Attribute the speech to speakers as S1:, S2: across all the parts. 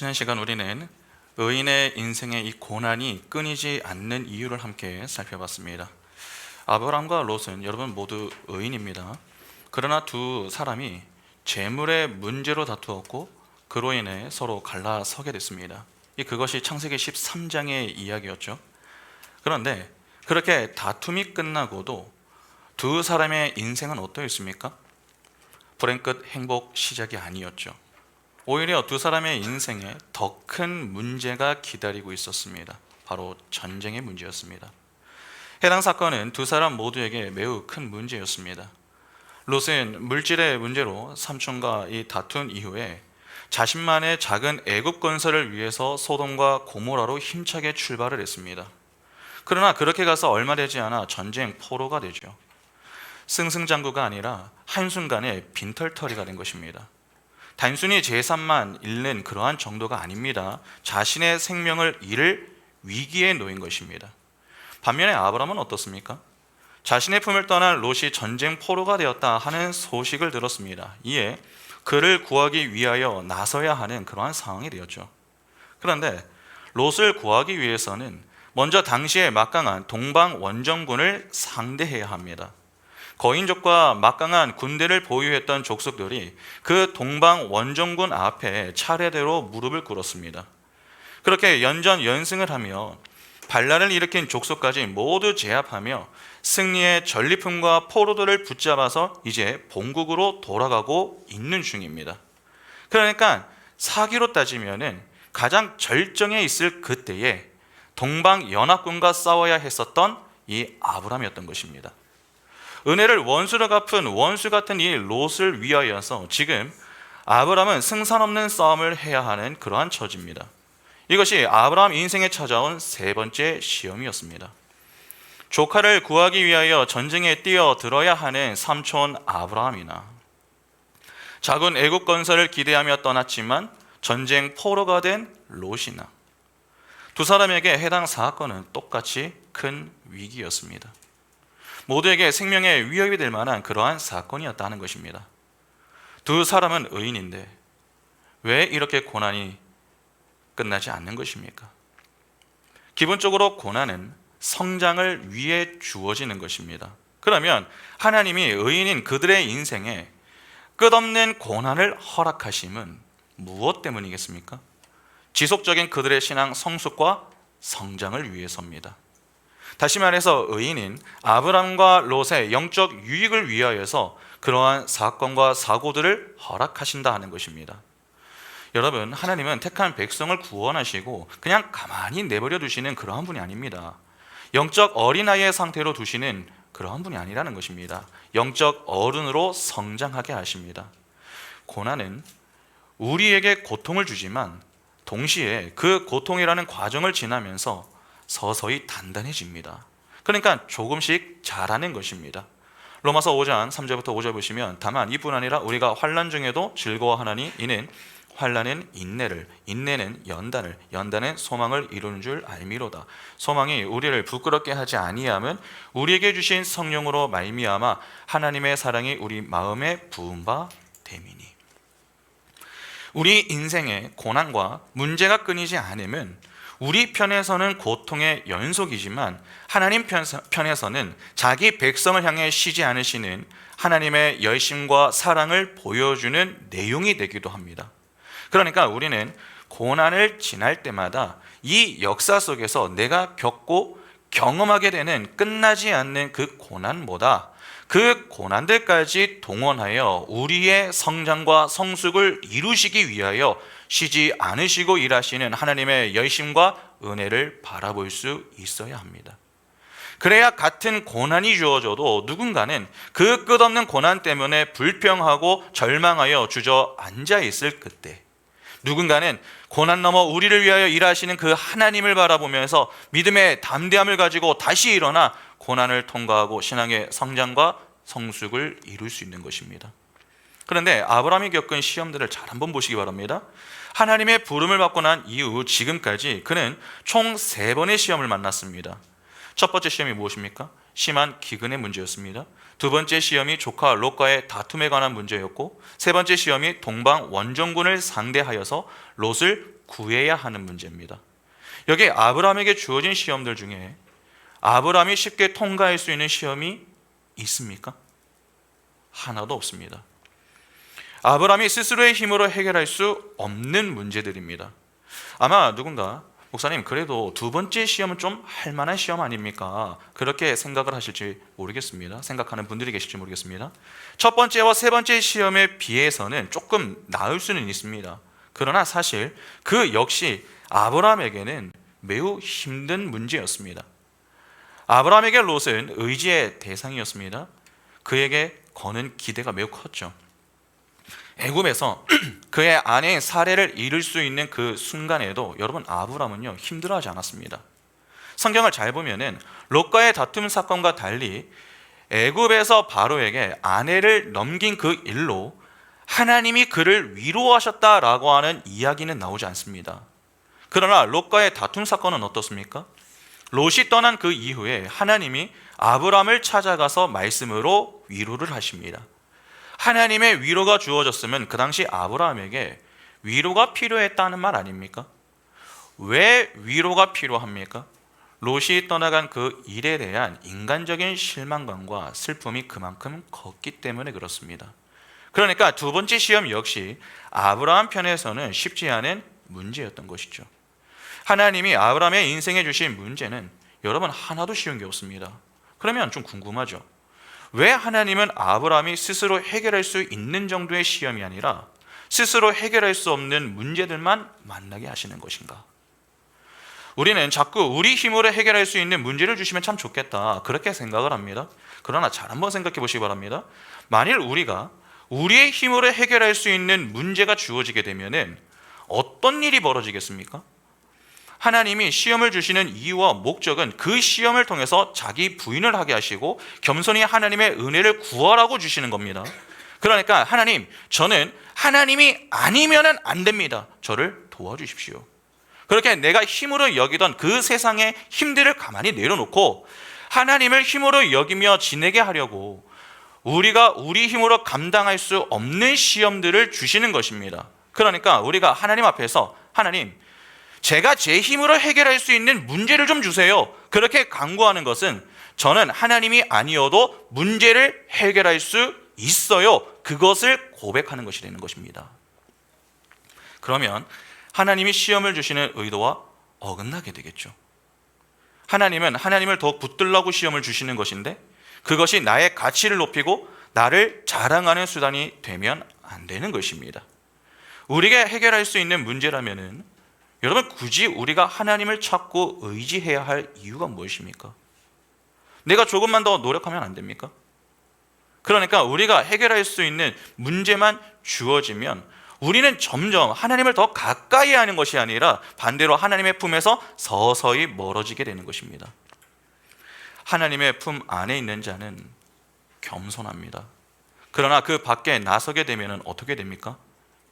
S1: 지난 시간 우리는 의인의 인생의 이 고난이 끊이지 않는 이유를 함께 살펴봤습니다. 아브라함과 롯은 여러분 모두 의인입니다. 그러나 두 사람이 재물의 문제로 다투었고 그로 인해 서로 갈라서게 됐습니다. 그것이 창세기 13장의 이야기였죠. 그런데 그렇게 다툼이 끝나고도 두 사람의 인생은 어떠했습니까? 불행 끝 행복 시작이 아니었죠. 오히려 두 사람의 인생에 더 큰 문제가 기다리고 있었습니다. 바로 전쟁의 문제였습니다. 해당 사건은 두 사람 모두에게 매우 큰 문제였습니다. 롯은 물질의 문제로 삼촌과 이 다툰 이후에 자신만의 작은 애굽 건설을 위해서 소돔과 고모라로 힘차게 출발을 했습니다. 그러나 그렇게 가서 얼마 되지 않아 전쟁 포로가 되죠. 승승장구가 아니라 한순간에 빈털터리가 된 것입니다. 단순히 재산만 잃는 그러한 정도가 아닙니다. 자신의 생명을 잃을 위기에 놓인 것입니다. 반면에 아브라함은 어떻습니까? 자신의 품을 떠난 롯이 전쟁 포로가 되었다 하는 소식을 들었습니다. 이에 그를 구하기 위하여 나서야 하는 그러한 상황이 되었죠. 그런데 롯을 구하기 위해서는 먼저 당시에 막강한 동방 원정군을 상대해야 합니다. 거인족과 막강한 군대를 보유했던 족속들이 그 동방 원정군 앞에 차례대로 무릎을 꿇었습니다. 그렇게 연전연승을 하며 반란을 일으킨 족속까지 모두 제압하며 승리의 전리품과 포로들을 붙잡아서 이제 본국으로 돌아가고 있는 중입니다. 그러니까 사기로 따지면은 가장 절정에 있을 그때에 동방연합군과 싸워야 했었던 이 아브라함이었던 것입니다. 은혜를 원수로 갚은 원수 같은 이 롯을 위하여서 지금 아브라함은 승산 없는 싸움을 해야 하는 그러한 처지입니다. 이것이 아브라함 인생에 찾아온 세 번째 시험이었습니다. 조카를 구하기 위하여 전쟁에 뛰어들어야 하는 삼촌 아브라함이나 작은 애국 건설을 기대하며 떠났지만 전쟁 포로가 된 롯이나 두 사람에게 해당 사건은 똑같이 큰 위기였습니다. 모두에게 생명에 위협이 될 만한 그러한 사건이었다는 것입니다. 두 사람은 의인인데 왜 이렇게 고난이 끝나지 않는 것입니까? 기본적으로 고난은 성장을 위해 주어지는 것입니다. 그러면 하나님이 의인인 그들의 인생에 끝없는 고난을 허락하심은 무엇 때문이겠습니까? 지속적인 그들의 신앙 성숙과 성장을 위해서입니다. 다시 말해서 의인인 아브람과 롯의 영적 유익을 위하여서 그러한 사건과 사고들을 허락하신다 하는 것입니다. 여러분, 하나님은 택한 백성을 구원하시고 그냥 가만히 내버려 두시는 그러한 분이 아닙니다. 영적 어린아이의 상태로 두시는 그러한 분이 아니라는 것입니다. 영적 어른으로 성장하게 하십니다. 고난은 우리에게 고통을 주지만 동시에 그 고통이라는 과정을 지나면서 서서히 단단해집니다. 그러니까 조금씩 자라는 것입니다. 로마서 5장 3절부터 5절 보시면 다만 이뿐 아니라 우리가 환난 중에도 즐거워하나니 이는 환난은 인내를, 인내는 연단을, 연단은 소망을 이루는 줄 알미로다. 소망이 우리를 부끄럽게 하지 아니함은 우리에게 주신 성령으로 말미암아 하나님의 사랑이 우리 마음에 부은 바 됨이니. 우리 인생의 고난과 문제가 끊이지 않으면 우리 편에서는 고통의 연속이지만 하나님 편에서는 자기 백성을 향해 쉬지 않으시는 하나님의 열심과 사랑을 보여주는 내용이 되기도 합니다. 그러니까 우리는 고난을 지날 때마다 이 역사 속에서 내가 겪고 경험하게 되는 끝나지 않는 그 고난보다 그 고난들까지 동원하여 우리의 성장과 성숙을 이루시기 위하여 쉬지 않으시고 일하시는 하나님의 열심과 은혜를 바라볼 수 있어야 합니다. 그래야 같은 고난이 주어져도 누군가는 그 끝없는 고난 때문에 불평하고 절망하여 주저앉아 있을 그때, 누군가는 고난 넘어 우리를 위하여 일하시는 그 하나님을 바라보면서 믿음의 담대함을 가지고 다시 일어나 고난을 통과하고 신앙의 성장과 성숙을 이룰 수 있는 것입니다. 그런데 아브라함이 겪은 시험들을 잘 한번 보시기 바랍니다. 하나님의 부름을 받고 난 이후 지금까지 그는 총 3번의 시험을 만났습니다. 첫 번째 시험이 무엇입니까? 심한 기근의 문제였습니다. 두 번째 시험이 조카 롯과의 다툼에 관한 문제였고, 세 번째 시험이 동방 원정군을 상대하여서 롯을 구해야 하는 문제입니다. 여기 아브라함에게 주어진 시험들 중에 아브라함이 쉽게 통과할 수 있는 시험이 있습니까? 하나도 없습니다. 아브라함이 스스로의 힘으로 해결할 수 없는 문제들입니다. 아마 누군가 목사님 그래도 두 번째 시험은 좀 할 만한 시험 아닙니까? 그렇게 생각을 하실지 모르겠습니다. 생각하는 분들이 계실지 모르겠습니다. 첫 번째와 세 번째 시험에 비해서는 조금 나을 수는 있습니다. 그러나 사실 그 역시 아브라함에게는 매우 힘든 문제였습니다. 아브라함에게 롯은 의지의 대상이었습니다. 그에게 거는 기대가 매우 컸죠. 애굽에서 그의 아내인 사례를 잃을 수 있는 그 순간에도 여러분 아브라함은요 힘들어하지 않았습니다. 성경을 잘 보면은 롯과의 다툼 사건과 달리 애굽에서 바로에게 아내를 넘긴 그 일로 하나님이 그를 위로하셨다라고 하는 이야기는 나오지 않습니다. 그러나 롯과의 다툼 사건은 어떻습니까? 롯이 떠난 그 이후에 하나님이 아브라함을 찾아가서 말씀으로 위로를 하십니다. 하나님의 위로가 주어졌으면 그 당시 아브라함에게 위로가 필요했다는 말 아닙니까? 왜 위로가 필요합니까? 롯이 떠나간 그 일에 대한 인간적인 실망감과 슬픔이 그만큼 컸기 때문에 그렇습니다. 그러니까 두 번째 시험 역시 아브라함 편에서는 쉽지 않은 문제였던 것이죠. 하나님이 아브라함의 인생에 주신 문제는 여러분 하나도 쉬운 게 없습니다. 그러면 좀 궁금하죠. 왜 하나님은 아브라함이 스스로 해결할 수 있는 정도의 시험이 아니라 스스로 해결할 수 없는 문제들만 만나게 하시는 것인가? 우리는 자꾸 우리 힘으로 해결할 수 있는 문제를 주시면 참 좋겠다 그렇게 생각을 합니다. 그러나 잘 한번 생각해 보시기 바랍니다. 만일 우리가 우리의 힘으로 해결할 수 있는 문제가 주어지게 되면은 어떤 일이 벌어지겠습니까? 하나님이 시험을 주시는 이유와 목적은 그 시험을 통해서 자기 부인을 하게 하시고 겸손히 하나님의 은혜를 구하라고 주시는 겁니다. 그러니까 하나님, 저는 하나님이 아니면은 안 됩니다. 저를 도와주십시오. 그렇게 내가 힘으로 여기던 그 세상의 힘들을 가만히 내려놓고 하나님을 힘으로 여기며 지내게 하려고 우리가 우리 힘으로 감당할 수 없는 시험들을 주시는 것입니다. 그러니까 우리가 하나님 앞에서 하나님, 제가 제 힘으로 해결할 수 있는 문제를 좀 주세요. 그렇게 간구하는 것은 저는 하나님이 아니어도 문제를 해결할 수 있어요. 그것을 고백하는 것이 되는 것입니다. 그러면 하나님이 시험을 주시는 의도와 어긋나게 되겠죠. 하나님은 하나님을 더 붙들라고 시험을 주시는 것인데 그것이 나의 가치를 높이고 나를 자랑하는 수단이 되면 안 되는 것입니다. 우리가 해결할 수 있는 문제라면은 여러분 굳이 우리가 하나님을 찾고 의지해야 할 이유가 무엇입니까? 내가 조금만 더 노력하면 안 됩니까? 그러니까 우리가 해결할 수 있는 문제만 주어지면 우리는 점점 하나님을 더 가까이 하는 것이 아니라 반대로 하나님의 품에서 서서히 멀어지게 되는 것입니다. 하나님의 품 안에 있는 자는 겸손합니다. 그러나 그 밖에 나서게 되면 어떻게 됩니까?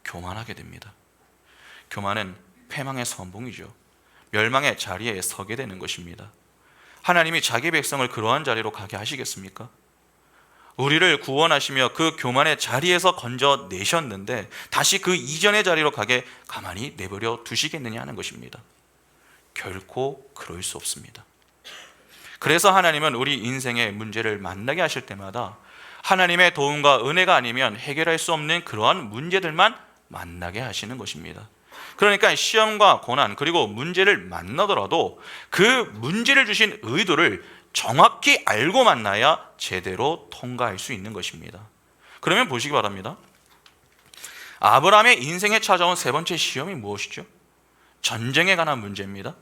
S1: 교만하게 됩니다. 교만은 패망의 선봉이죠. 멸망의 자리에 서게 되는 것입니다. 하나님이 자기 백성을 그러한 자리로 가게 하시겠습니까? 우리를 구원하시며 그 교만의 자리에서 건져내셨는데 다시 그 이전의 자리로 가게 가만히 내버려 두시겠느냐 하는 것입니다. 결코 그럴 수 없습니다. 그래서 하나님은 우리 인생의 문제를 만나게 하실 때마다 하나님의 도움과 은혜가 아니면 해결할 수 없는 그러한 문제들만 만나게 하시는 것입니다. 그러니까 시험과 고난 그리고 문제를 만나더라도 그 문제를 주신 의도를 정확히 알고 만나야 제대로 통과할 수 있는 것입니다. 그러면 보시기 바랍니다. 아브라함의 인생에 찾아온 세 번째 시험이 무엇이죠? 전쟁에 관한 문제입니다.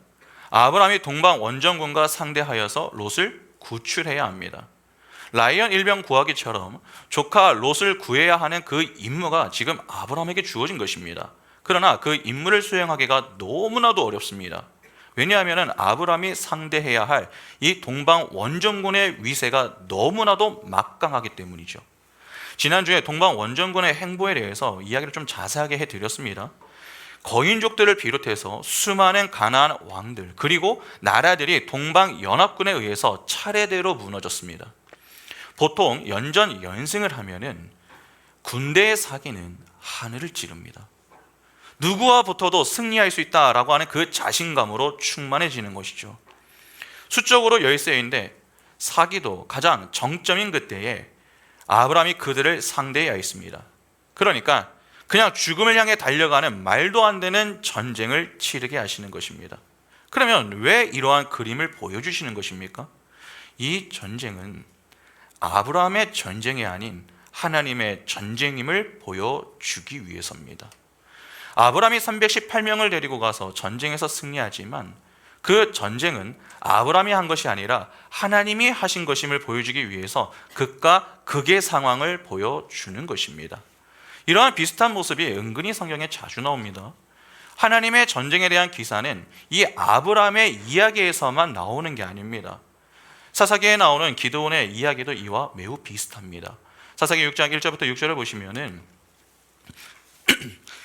S1: 아브라함이 동방 원정군과 상대하여서 롯을 구출해야 합니다. 라이언 일병 구하기처럼 조카 롯을 구해야 하는 그 임무가 지금 아브라함에게 주어진 것입니다. 그러나 그 임무를 수행하기가 너무나도 어렵습니다. 왜냐하면 아브라함이 상대해야 할 이 동방 원정군의 위세가 너무나도 막강하기 때문이죠. 지난주에 동방 원정군의 행보에 대해서 이야기를 좀 자세하게 해드렸습니다. 거인족들을 비롯해서 수많은 가나안 왕들 그리고 나라들이 동방 연합군에 의해서 차례대로 무너졌습니다. 보통 연전 연승을 하면은 군대의 사기는 하늘을 찌릅니다. 누구와 붙어도 승리할 수 있다라고 하는 그 자신감으로 충만해지는 것이죠. 수적으로 열세인데 사기도 가장 정점인 그때에 아브라함이 그들을 상대해야 했습니다. 그러니까 그냥 죽음을 향해 달려가는 말도 안 되는 전쟁을 치르게 하시는 것입니다. 그러면 왜 이러한 그림을 보여주시는 것입니까? 이 전쟁은 아브라함의 전쟁이 아닌 하나님의 전쟁임을 보여주기 위해서입니다. 아브라함이 318명을 데리고 가서 전쟁에서 승리하지만 그 전쟁은 아브라함이 한 것이 아니라 하나님이 하신 것임을 보여주기 위해서 극과 극의 상황을 보여주는 것입니다. 이러한 비슷한 모습이 은근히 성경에 자주 나옵니다. 하나님의 전쟁에 대한 기사는 이 아브라함의 이야기에서만 나오는 게 아닙니다. 사사기에 나오는 기드온의 이야기도 이와 매우 비슷합니다. 사사기 6장 1절부터 6절을 보시면은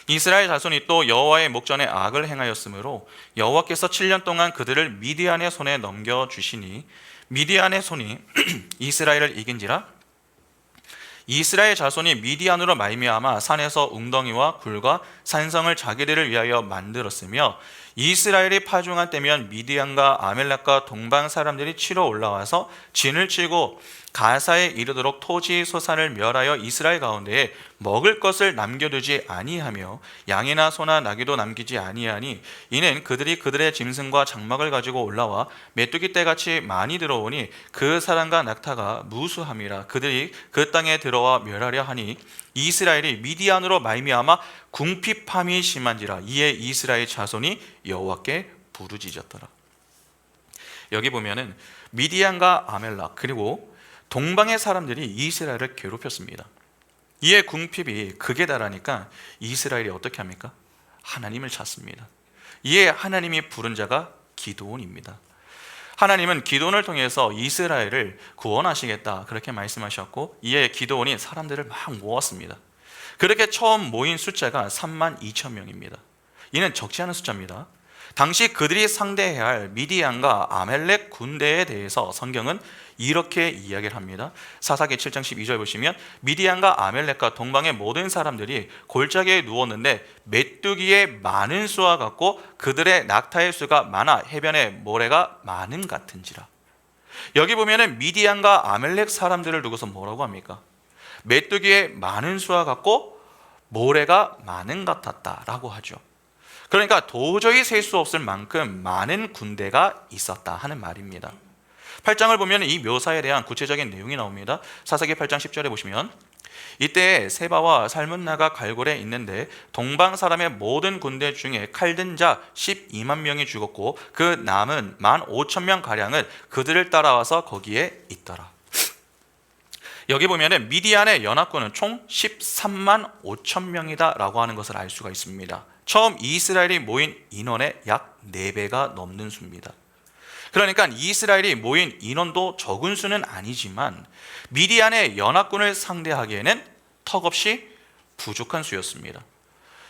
S1: 이스라엘 자손이 또 여호와의 목전에 악을 행하였으므로 여호와께서 7년 동안 그들을 미디안의 손에 넘겨주시니 미디안의 손이 이스라엘을 이긴지라. 이스라엘 자손이 미디안으로 말미암아 산에서 웅덩이와 굴과 산성을 자기들을 위하여 만들었으며 이스라엘이 파종한 때면 미디안과 아멜렉과 동방 사람들이 치러 올라와서 진을 치고 가사에 이르도록 토지 소산을 멸하여 이스라엘 가운데에 먹을 것을 남겨두지 아니하며 양이나 소나 나귀도 남기지 아니하니 이는 그들이 그들의 짐승과 장막을 가지고 올라와 메뚜기 떼같이 많이 들어오니 그 사람과 낙타가 무수함이라. 그들이 그 땅에 들어와 멸하려 하니 이스라엘이 미디안으로 말미암아 궁핍함이 심한지라. 이에 이스라엘 자손이 여호와께 부르짖었더라. 여기 보면은 미디안과 아멜렉 그리고 동방의 사람들이 이스라엘을 괴롭혔습니다. 이에 궁핍이 극에 달하니까 이스라엘이 어떻게 합니까? 하나님을 찾습니다. 이에 하나님이 부른 자가 기드온입니다. 하나님은 기드온을 통해서 이스라엘을 구원하시겠다 그렇게 말씀하셨고 이에 기드온이 사람들을 막 모았습니다. 그렇게 처음 모인 숫자가 32,000명입니다. 이는 적지 않은 숫자입니다. 당시 그들이 상대해야 할 미디안과 아멜렉 군대에 대해서 성경은 이렇게 이야기를 합니다. 사사기 7장 12절 보시면 미디안과 아멜렉과 동방의 모든 사람들이 골짜기에 누웠는데 메뚜기의 많은 수와 같고 그들의 낙타의 수가 많아 해변의 모래가 많은 같은지라. 여기 보면은 미디안과 아멜렉 사람들을 두고서 뭐라고 합니까? 메뚜기의 많은 수와 같고 모래가 많은 같았다라고 하죠. 그러니까 도저히 셀 수 없을 만큼 많은 군대가 있었다 하는 말입니다. 8장을 보면 이 묘사에 대한 구체적인 내용이 나옵니다. 사사기 8장 10절에 보시면 이때 세바와 살문나가 갈골에 있는데 동방 사람의 모든 군대 중에 칼든 자 12만 명이 죽었고 그 남은 15,000명 가량은 그들을 따라와서 거기에 있더라. 여기 보면 미디안의 연합군은 총 13만 5천 명이다 라고 하는 것을 알 수가 있습니다. 처음 이스라엘이 모인 인원의 약 4배가 넘는 수입니다. 그러니까 이스라엘이 모인 인원도 적은 수는 아니지만 미디안의 연합군을 상대하기에는 턱없이 부족한 수였습니다.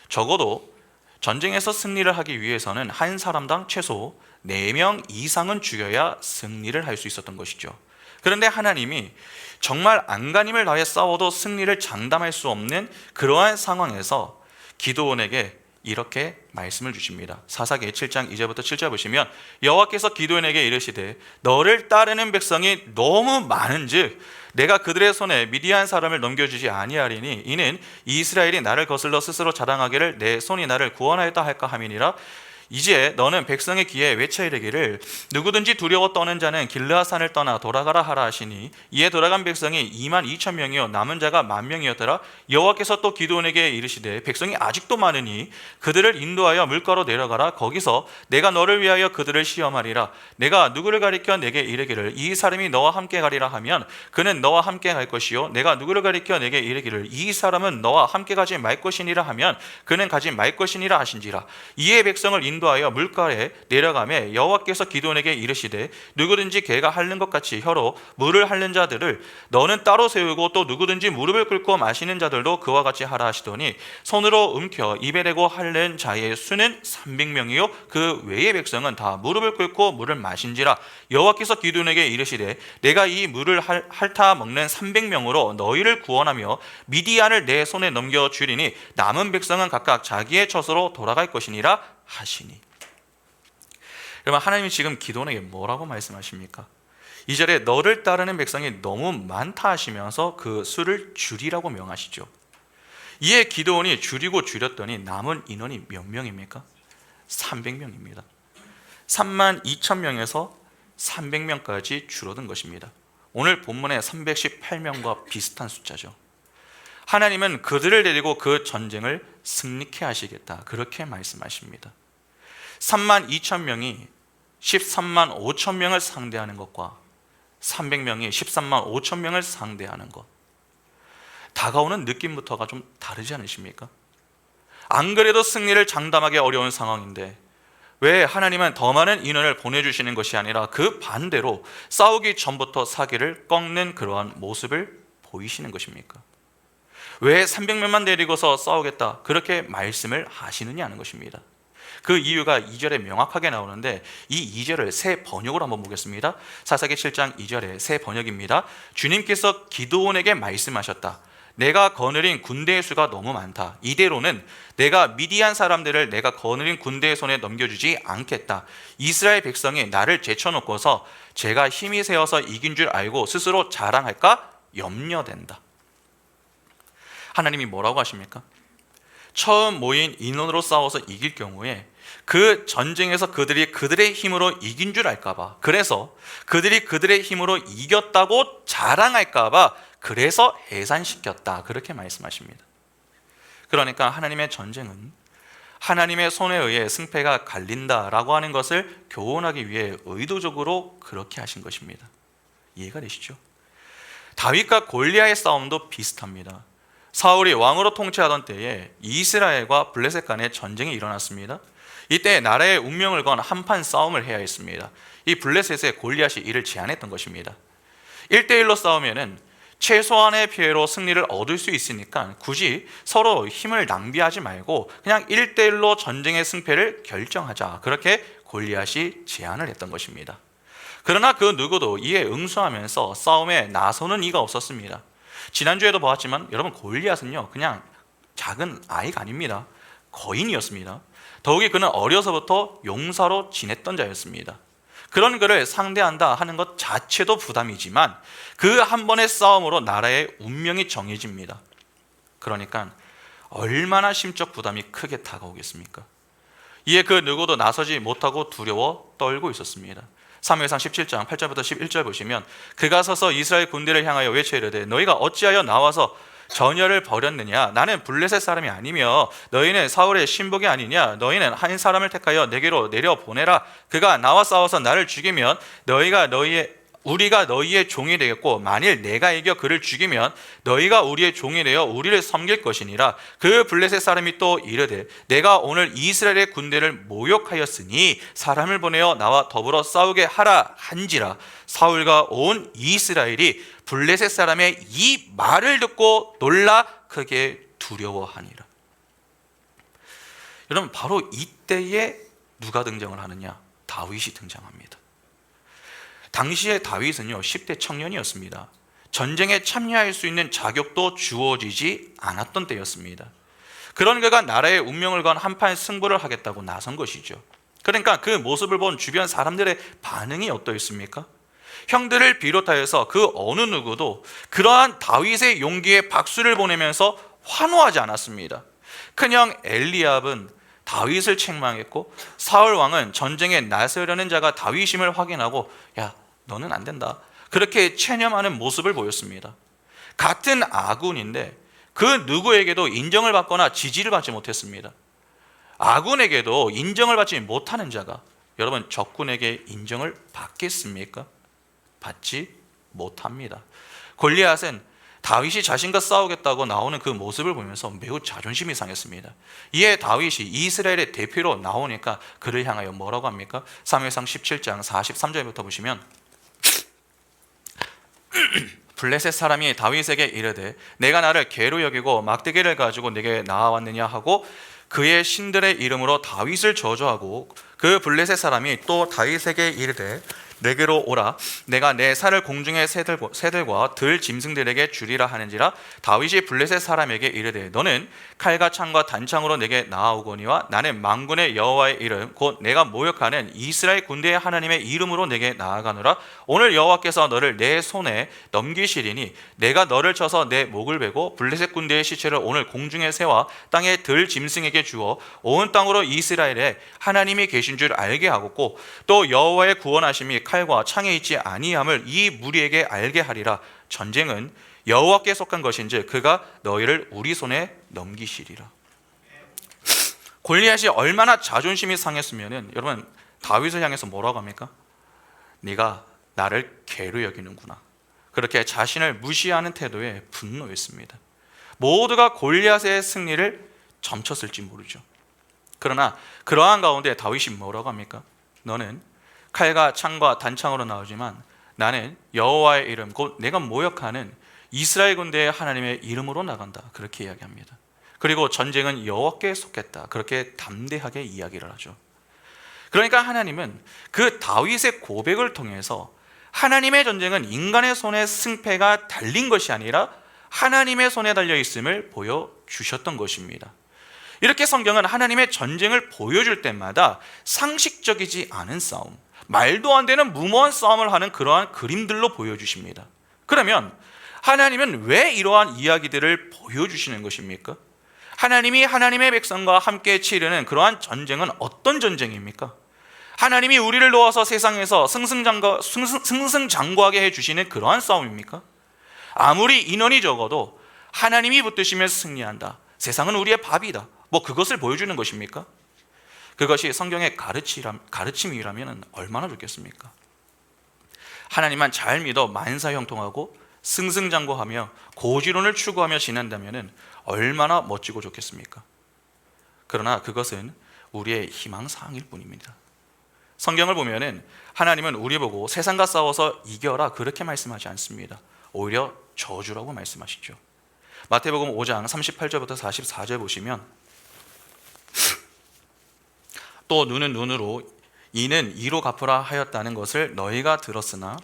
S1: 적어도 전쟁에서 승리를 하기 위해서는 한 사람당 최소 4명 이상은 죽여야 승리를 할 수 있었던 것이죠. 그런데 하나님이 정말 안간힘을 다해 싸워도 승리를 장담할 수 없는 그러한 상황에서 기드온에게 이렇게 말씀을 주십니다. 사사기 7장 2절부터 7절 보시면 여호와께서 기드온에게 이르시되 너를 따르는 백성이 너무 많은즉 내가 그들의 손에 미디안 사람을 넘겨주지 아니하리니 이는 이스라엘이 나를 거슬러 스스로 자랑하기를 내 손이 나를 구원하였다 할까 함이니라. 이제 너는 백성의 귀에 외쳐 이르기를 누구든지 두려워 떠는 자는 길르앗산을 떠나 돌아가라 하라 하시니 이에 돌아간 백성이 22,000명이요 남은 자가 10,000명이었더라. 여호와께서 또 기드온에게 이르시되 백성이 아직도 많으니 그들을 인도하여 물가로 내려가라. 거기서 내가 너를 위하여 그들을 시험하리라. 내가 누구를 가리켜 내게 이르기를 이 사람이 너와 함께 가리라 하면 그는 너와 함께 갈 것이요 내가 누구를 가리켜 내게 이르기를 이 사람은 너와 함께 가지 말 것이니라 하면 그는 가지 말 것이니라 하신지라. 이에 백성을 인도하여 물가에 내려가매 여호와께서 기드온에게 이르시되 누구든지 개가 핥는 것 같이 혀로 물을 핥는 자들을 너는 따로 세우고 또 누구든지 무릎을 꿇고 마시는 자들도 그와 같이 하라 하시더니 손으로 움켜 입에 대고 핥는 자의 수는 300명이요 그 외의 백성은 다 무릎을 꿇고 물을 마신지라. 여호와께서 기드온에게 이르시되 내가 이 물을 핥아 먹는 300명으로 너희를 구원하며 미디안을 내 손에 넘겨 주리니 남은 백성은 각각 자기의 처소로 돌아갈 것이니라 하시니. 여러분, 하나님이 지금 기드온에게 뭐라고 말씀하십니까? 2절에 너를 따르는 백성이 너무 많다 하시면서 그 수를 줄이라고 명하시죠. 이에 기드온이 줄이고 줄였더니 남은 인원이 몇 명입니까? 300명입니다. 32,000명에서 300명까지 줄어든 것입니다. 오늘 본문의 318명과 비슷한 숫자죠. 하나님은 그들을 데리고 그 전쟁을 승리케 하시겠다, 그렇게 말씀하십니다. 32,000명이 13만 5천 명을 상대하는 것과 300명이 13만 5천 명을 상대하는 것, 다가오는 느낌부터가 좀 다르지 않으십니까? 안 그래도 승리를 장담하기 어려운 상황인데 왜 하나님은 더 많은 인원을 보내주시는 것이 아니라 그 반대로 싸우기 전부터 사기를 꺾는 그러한 모습을 보이시는 것입니까? 왜 300명만 데리고서 싸우겠다 그렇게 말씀을 하시느냐 하는 것입니다. 그 이유가 2절에 명확하게 나오는데 이 2절을 새 번역으로 한번 보겠습니다. 사사기 7장 2절에 새 번역입니다. 주님께서 기드온에게 말씀하셨다. 내가 거느린 군대의 수가 너무 많다. 이대로는 내가 미디안 사람들을 내가 거느린 군대의 손에 넘겨주지 않겠다. 이스라엘 백성이 나를 제쳐놓고서 제가 힘이 세어서 이긴 줄 알고 스스로 자랑할까 염려된다. 하나님이 뭐라고 하십니까? 처음 모인 인원으로 싸워서 이길 경우에 그 전쟁에서 그들이 그들의 힘으로 이긴 줄 알까봐, 그래서 그들이 그들의 힘으로 이겼다고 자랑할까봐 그래서 해산시켰다, 그렇게 말씀하십니다. 그러니까 하나님의 전쟁은 하나님의 손에 의해 승패가 갈린다라고 하는 것을 교훈하기 위해 의도적으로 그렇게 하신 것입니다. 이해가 되시죠? 다윗과 골리앗의 싸움도 비슷합니다. 사울이 왕으로 통치하던 때에 이스라엘과 블레셋 간의 전쟁이 일어났습니다. 이때 나라의 운명을 건 한판 싸움을 해야 했습니다. 이 블레셋의 골리앗이 이를 제안했던 것입니다. 1대1로 싸우면은 최소한의 피해로 승리를 얻을 수 있으니까 굳이 서로 힘을 낭비하지 말고 그냥 1대1로 전쟁의 승패를 결정하자, 그렇게 골리앗이 제안을 했던 것입니다. 그러나 그 누구도 이에 응수하면서 싸움에 나서는 이가 없었습니다. 지난주에도 보았지만 여러분, 골리앗은요 그냥 작은 아이가 아닙니다. 거인이었습니다. 더욱이 그는 어려서부터 용사로 지냈던 자였습니다. 그런 그를 상대한다 하는 것 자체도 부담이지만 그 한 번의 싸움으로 나라의 운명이 정해집니다. 그러니까 얼마나 심적 부담이 크게 다가오겠습니까? 이에 그 누구도 나서지 못하고 두려워 떨고 있었습니다. 사무엘상 17장 8절부터 11절 보시면 그가 서서 이스라엘 군대를 향하여 외쳐 이르되 너희가 어찌하여 나와서 전열을 벌였느냐? 나는 블레셋 사람이 아니며 너희는 사울의 신복이 아니냐? 너희는 한 사람을 택하여 내게로 내려보내라. 그가 나와 싸워서 나를 죽이면 우리가 너희의 종이 되겠고 만일 내가 이겨 그를 죽이면 너희가 우리의 종이 되어 우리를 섬길 것이니라. 그 블레셋 사람이 또 이르되 내가 오늘 이스라엘의 군대를 모욕하였으니 사람을 보내어 나와 더불어 싸우게 하라 한지라. 사울과 온 이스라엘이 블레셋 사람의 이 말을 듣고 놀라 크게 두려워하니라. 여러분, 바로 이때에 누가 등장을 하느냐? 다윗이 등장합니다. 당시에 다윗은요 10대 청년이었습니다. 전쟁에 참여할 수 있는 자격도 주어지지 않았던 때였습니다. 그런 그가 나라의 운명을 건 한판 승부를 하겠다고 나선 것이죠. 그러니까 그 모습을 본 주변 사람들의 반응이 어떠했습니까? 형들을 비롯하여서 그 어느 누구도 그러한 다윗의 용기에 박수를 보내면서 환호하지 않았습니다. 큰형 엘리압은 다윗을 책망했고 사울 왕은 전쟁에 나서려는 자가 다윗임을 확인하고 야, 너는 안 된다, 그렇게 체념하는 모습을 보였습니다. 같은 아군인데 그 누구에게도 인정을 받거나 지지를 받지 못했습니다. 아군에게도 인정을 받지 못하는 자가 여러분 적군에게 인정을 받겠습니까? 받지 못합니다. 골리앗은 다윗이 자신과 싸우겠다고 나오는 그 모습을 보면서 매우 자존심이 상했습니다. 이에 다윗이 이스라엘의 대표로 나오니까 그를 향하여 뭐라고 합니까? 사무엘상 17장 43절부터 보시면 블레셋 사람이 다윗에게 이르되 내가 나를 개로 여기고 막대기를 가지고 내게 나아왔느냐 하고 그의 신들의 이름으로 다윗을 저주하고 그 블레셋 사람이 또 다윗에게 이르되 내게로 오라 내가 내 살을 공중의 새들과 들 짐승들에게 주리라 하는지라. 다윗이 블레셋 사람에게 이르되 너는 칼과 창과 단창으로 내게 나아오거니와 나는 만군의 여호와의 이름 곧 내가 모욕하는 이스라엘 군대의 하나님의 이름으로 내게 나아가노라. 오늘 여호와께서 너를 내 손에 넘기시리니 내가 너를 쳐서 내 목을 베고 블레셋 군대의 시체를 오늘 공중의 새와 땅의 들 짐승에게 주어 온 땅으로 이스라엘에 하나님이 계신 줄 알게 하겠고 또 여호와의 구원하심이 칼과 창에 있지 아니함을 이 무리에게 알게 하리라. 전쟁은 여호와께 속한 것인지 그가 너희를 우리 손에 넘기시리라. 골리앗이 얼마나 자존심이 상했으면은 여러분 다윗을 향해서 뭐라고 합니까? 네가 나를 개로 여기는구나. 그렇게 자신을 무시하는 태도에 분노했습니다. 모두가 골리앗의 승리를 점쳤을지 모르죠. 그러나 그러한 가운데 다윗이 뭐라고 합니까? 너는 칼과 창과 단창으로 나오지만 나는 여호와의 이름 곧 내가 모욕하는 이스라엘 군대의 하나님의 이름으로 나간다. 그렇게 이야기합니다. 그리고 전쟁은 여호와께 속했다. 그렇게 담대하게 이야기를 하죠. 그러니까 하나님은 그 다윗의 고백을 통해서 하나님의 전쟁은 인간의 손에 승패가 달린 것이 아니라 하나님의 손에 달려 있음을 보여주셨던 것입니다. 이렇게 성경은 하나님의 전쟁을 보여줄 때마다 상식적이지 않은 싸움, 말도 안 되는 무모한 싸움을 하는 그러한 그림들로 보여주십니다. 그러면 하나님은 왜 이러한 이야기들을 보여주시는 것입니까? 하나님이 하나님의 백성과 함께 치르는 그러한 전쟁은 어떤 전쟁입니까? 하나님이 우리를 놓아서 세상에서 승승장구하게 해주시는 그러한 싸움입니까? 아무리 인원이 적어도 하나님이 붙드시면 승리한다. 세상은 우리의 밥이다. 뭐 그것을 보여주는 것입니까? 그것이 성경의 가르침이라면 얼마나 좋겠습니까? 하나님만 잘 믿어 만사형통하고 승승장구하며 고지론을 추구하며 지낸다면 얼마나 멋지고 좋겠습니까? 그러나 그것은 우리의 희망사항일 뿐입니다. 성경을 보면은 하나님은 우리 보고 세상과 싸워서 이겨라 그렇게 말씀하지 않습니다. 오히려 저주라고 말씀하시죠. 마태복음 5장 38절부터 44절 보시면 또 눈은 눈으로 이는 이로 갚으라 하였다는 것을 너희가 들었으나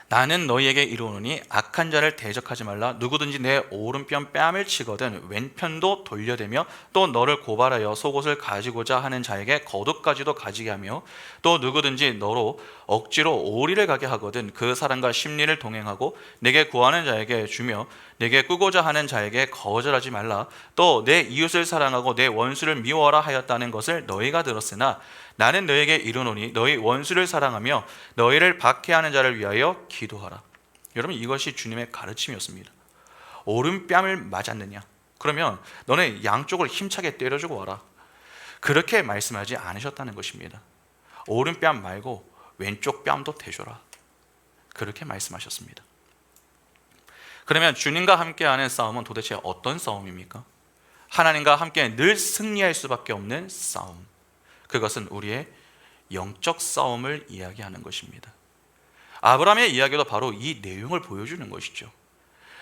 S1: 나는 너희에게 이르노니 악한 자를 대적하지 말라. 누구든지 내 오른편 뺨을 치거든 왼편도 돌려대며 또 너를 고발하여 속옷을 가지고자 하는 자에게 겉옷까지도 가지게 하며 또 누구든지 너로 억지로 오리를 가게 하거든 그 사람과 심리를 동행하고 내게 구하는 자에게 주며 내게 꾸고자 하는 자에게 거절하지 말라. 또 내 이웃을 사랑하고 내 원수를 미워하라 하였다는 것을 너희가 들었으나 나는 너에게 이르노니 너희 원수를 사랑하며 너희를 박해하는 자를 위하여 기도하라. 여러분 이것이 주님의 가르침이었습니다. 오른뺨을 맞았느냐? 그러면 너는 양쪽을 힘차게 때려주고 와라. 그렇게 말씀하지 않으셨다는 것입니다. 오른뺨 말고 왼쪽 뺨도 대줘라. 그렇게 말씀하셨습니다. 그러면 주님과 함께하는 싸움은 도대체 어떤 싸움입니까? 하나님과 함께 늘 승리할 수밖에 없는 싸움. 그것은 우리의 영적 싸움을 이야기하는 것입니다. 아브라함의 이야기도 바로 이 내용을 보여주는 것이죠.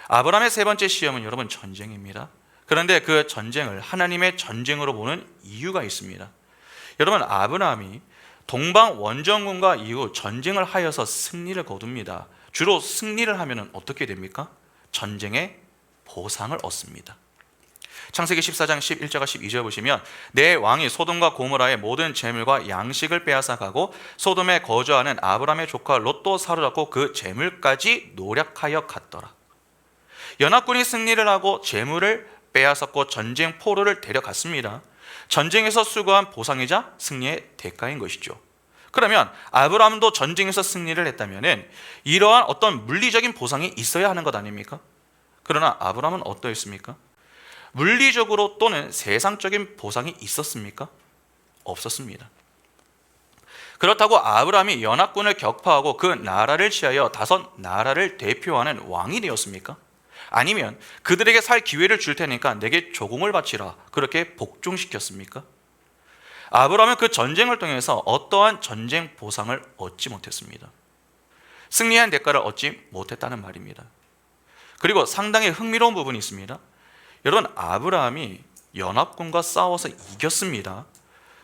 S1: 아브라함의 세 번째 시험은 여러분 전쟁입니다. 그런데 그 전쟁을 하나님의 전쟁으로 보는 이유가 있습니다. 여러분 아브라함이 동방 원정군과 이후 전쟁을 하여서 승리를 거둡니다. 주로 승리를 하면 어떻게 됩니까? 전쟁의 보상을 얻습니다. 창세기 14장 11절과 12절 보시면 내 왕이 소돔과 고모라의 모든 재물과 양식을 빼앗아 가고 소돔에 거주하는 아브라함의 조카 롯도 사로잡고 그 재물까지 노략하여 갔더라. 연합군이 승리를 하고 재물을 빼앗았고 전쟁 포로를 데려갔습니다. 전쟁에서 수고한 보상이자 승리의 대가인 것이죠. 그러면 아브라함도 전쟁에서 승리를 했다면 이러한 어떤 물리적인 보상이 있어야 하는 것 아닙니까? 그러나 아브라함은 어떠했습니까? 물리적으로 또는 세상적인 보상이 있었습니까? 없었습니다. 그렇다고 아브라함이 연합군을 격파하고 그 나라를 취하여 다섯 나라를 대표하는 왕이 되었습니까? 아니면 그들에게 살 기회를 줄 테니까 내게 조공을 바치라, 그렇게 복종시켰습니까? 아브라함은 그 전쟁을 통해서 어떠한 전쟁 보상을 얻지 못했습니다. 승리한 대가를 얻지 못했다는 말입니다. 그리고 상당히 흥미로운 부분이 있습니다. 여러분, 아브라함이 연합군과 싸워서 이겼습니다.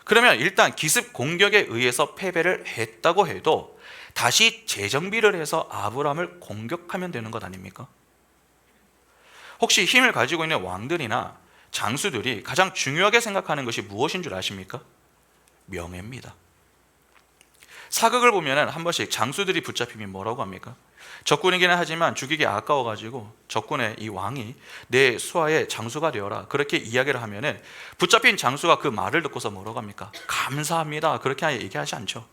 S1: 그러면 일단 기습 공격에 의해서 패배를 했다고 해도 다시 재정비를 해서 아브라함을 공격하면 되는 것 아닙니까? 혹시 힘을 가지고 있는 왕들이나 장수들이 가장 중요하게 생각하는 것이 무엇인 줄 아십니까? 명예입니다. 사극을 보면 한 번씩 장수들이 붙잡히면 뭐라고 합니까? 적군이기는 하지만 죽이기 아까워가지고 적군의 이 왕이 내 수하의 장수가 되어라, 그렇게 이야기를 하면은 붙잡힌 장수가 그 말을 듣고서 뭐라고 합니까? 감사합니다, 그렇게 얘기하지 않죠.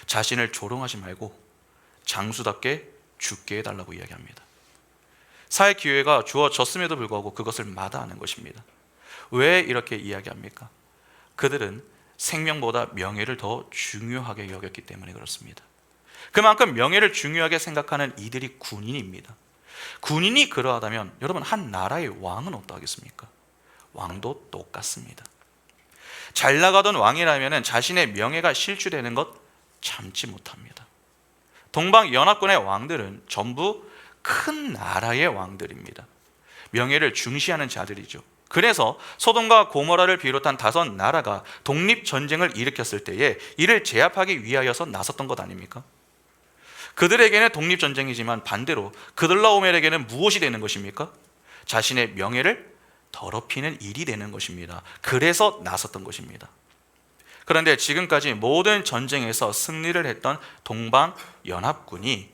S1: 자신을 조롱하지 말고 장수답게 죽게 해달라고 이야기합니다. 살 기회가 주어졌음에도 불구하고 그것을 마다하는 것입니다. 왜 이렇게 이야기합니까? 그들은 생명보다 명예를 더 중요하게 여겼기 때문에 그렇습니다. 그만큼 명예를 중요하게 생각하는 이들이 군인입니다. 군인이 그러하다면 여러분, 한 나라의 왕은 어떠하겠습니까? 왕도 똑같습니다. 잘 나가던 왕이라면 자신의 명예가 실추되는 것 참지 못합니다. 동방연합군의 왕들은 전부 큰 나라의 왕들입니다. 명예를 중시하는 자들이죠. 그래서 소돔과 고모라를 비롯한 5나라가 독립전쟁을 일으켰을 때에 이를 제압하기 위하여서 나섰던 것 아닙니까? 그들에게는 독립전쟁이지만 반대로 그들라오멜에게는 무엇이 되는 것입니까? 자신의 명예를 더럽히는 일이 되는 것입니다. 그래서 나섰던 것입니다. 그런데 지금까지 모든 전쟁에서 승리를 했던 동방연합군이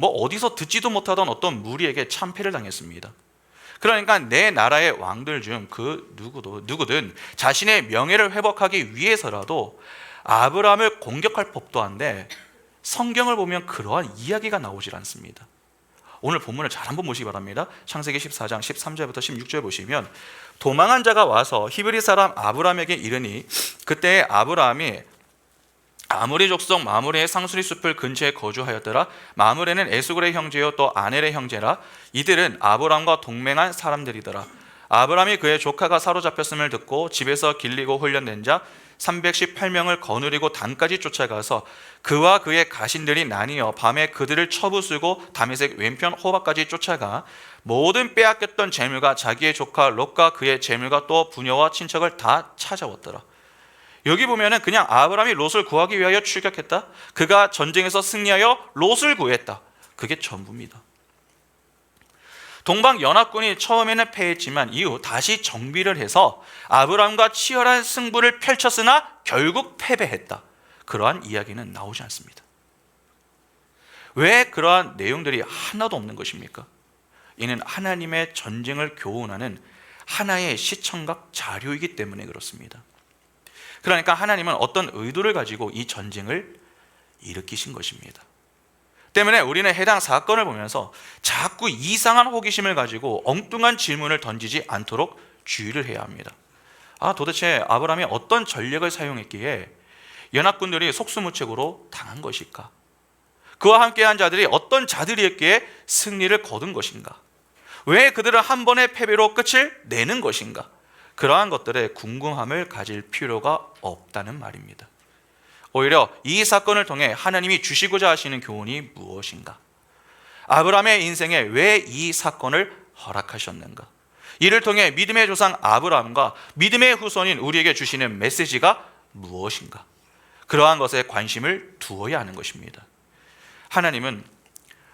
S1: 어디서 듣지도 못하던 어떤 무리에게 참패를 당했습니다. 그러니까 내 나라의 왕들 중 그 누구든 자신의 명예를 회복하기 위해서라도 아브라함을 공격할 법도 한데 성경을 보면 그러한 이야기가 나오질 않습니다. 오늘 본문을 잘 한번 보시기 바랍니다. 창세기 14장 13절부터 16절 보시면, 도망한 자가 와서 히브리 사람 아브라함에게 이르니 그때 아브라함이 아모리 족속 마므레의 상수리 숲을 근처에 거주하였더라. 마므레는 에스골의 형제요 또 아넬의 형제라. 이들은 아브라함과 동맹한 사람들이더라. 아브라함이 그의 조카가 사로잡혔음을 듣고 집에서 길리고 훈련된 자 318명을 거느리고 단까지 쫓아가서 그와 그의 가신들이 나뉘어 밤에 그들을 쳐부수고 다메섹 왼편 호박까지 쫓아가 모든 빼앗겼던 재물과 자기의 조카 롯과 그의 재물과 또 부녀와 친척을 다 찾아왔더라. 여기 보면은 그냥 아브라함이 롯을 구하기 위하여 출격했다, 그가 전쟁에서 승리하여 롯을 구했다, 그게 전부입니다. 동방연합군이 처음에는 패했지만 이후 다시 정비를 해서 아브라함과 치열한 승부를 펼쳤으나 결국 패배했다, 그러한 이야기는 나오지 않습니다. 왜 그러한 내용들이 하나도 없는 것입니까? 이는 하나님의 전쟁을 교훈하는 하나의 시청각 자료이기 때문에 그렇습니다. 그러니까 하나님은 어떤 의도를 가지고 이 전쟁을 일으키신 것입니다. 때문에 우리는 해당 사건을 보면서 자꾸 이상한 호기심을 가지고 엉뚱한 질문을 던지지 않도록 주의를 해야 합니다. 도대체 아브라함이 어떤 전략을 사용했기에 연합군들이 속수무책으로 당한 것일까? 그와 함께한 자들이 어떤 자들이었기에 승리를 거둔 것인가? 왜 그들은 한 번의 패배로 끝을 내는 것인가? 그러한 것들에 궁금함을 가질 필요가 없다는 말입니다. 오히려 이 사건을 통해 하나님이 주시고자 하시는 교훈이 무엇인가? 아브라함의 인생에 왜 이 사건을 허락하셨는가? 이를 통해 믿음의 조상 아브라함과 믿음의 후손인 우리에게 주시는 메시지가 무엇인가? 그러한 것에 관심을 두어야 하는 것입니다. 하나님은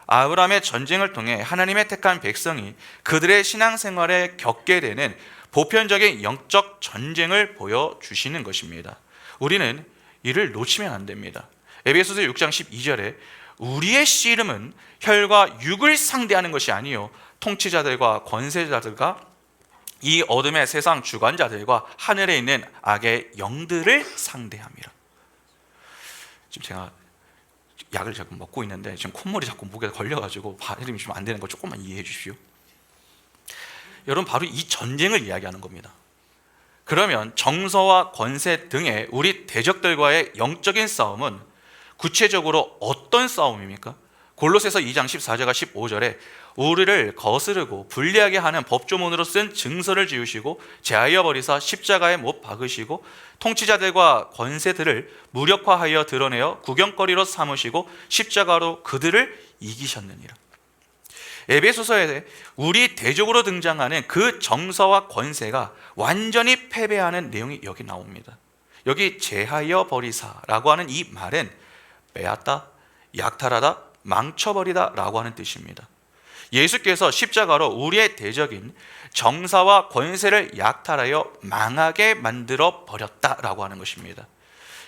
S1: 아브라함의 전쟁을 통해 하나님의 택한 백성이 그들의 신앙생활에 겪게 되는 보편적인 영적 전쟁을 보여주시는 것입니다. 우리는 이를 놓치면 안 됩니다. 에베소서 6장 12절에 우리의 씨름은 혈과 육을 상대하는 것이 아니요 통치자들과 권세자들과 이 어둠의 세상 주관자들과 하늘에 있는 악의 영들을 상대함이라. 지금 제가 약을 자꾸 먹고 있는데 지금 콧물이 자꾸 목에 걸려가지고 발음이 좀 안 되는 거 조금만 이해해 주십시오. 여러분, 바로 이 전쟁을 이야기하는 겁니다. 그러면 정서와 권세 등의 우리 대적들과의 영적인 싸움은 구체적으로 어떤 싸움입니까? 골로새서 2장 14절과 15절에 우리를 거스르고 불리하게 하는 법조문으로 쓴 증서를 지우시고 제하여 버리사 십자가에 못 박으시고 통치자들과 권세들을 무력화하여 드러내어 구경거리로 삼으시고 십자가로 그들을 이기셨느니라. 에베소서에 우리 대적으로 등장하는 그 정서와 권세가 완전히 패배하는 내용이 여기 나옵니다. 여기 제하여 버리사라고 하는 이 말은 빼앗다, 약탈하다, 망쳐버리다 라고 하는 뜻입니다. 예수께서 십자가로 우리의 대적인 정사와 권세를 약탈하여 망하게 만들어 버렸다라고 하는 것입니다.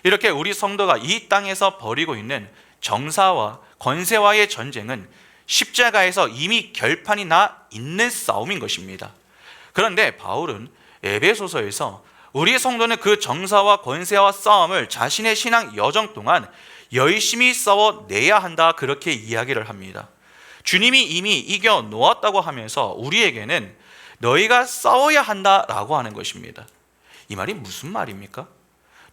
S1: 이렇게 우리 성도가 이 땅에서 벌이고 있는 정사와 권세와의 전쟁은 십자가에서 이미 결판이 나 있는 싸움인 것입니다. 그런데 바울은 에베소서에서 우리 성도는 그 정사와 권세와 싸움을 자신의 신앙 여정 동안 열심히 싸워내야 한다, 그렇게 이야기를 합니다. 주님이 이미 이겨 놓았다고 하면서 우리에게는 너희가 싸워야 한다라고 하는 것입니다. 이 말이 무슨 말입니까?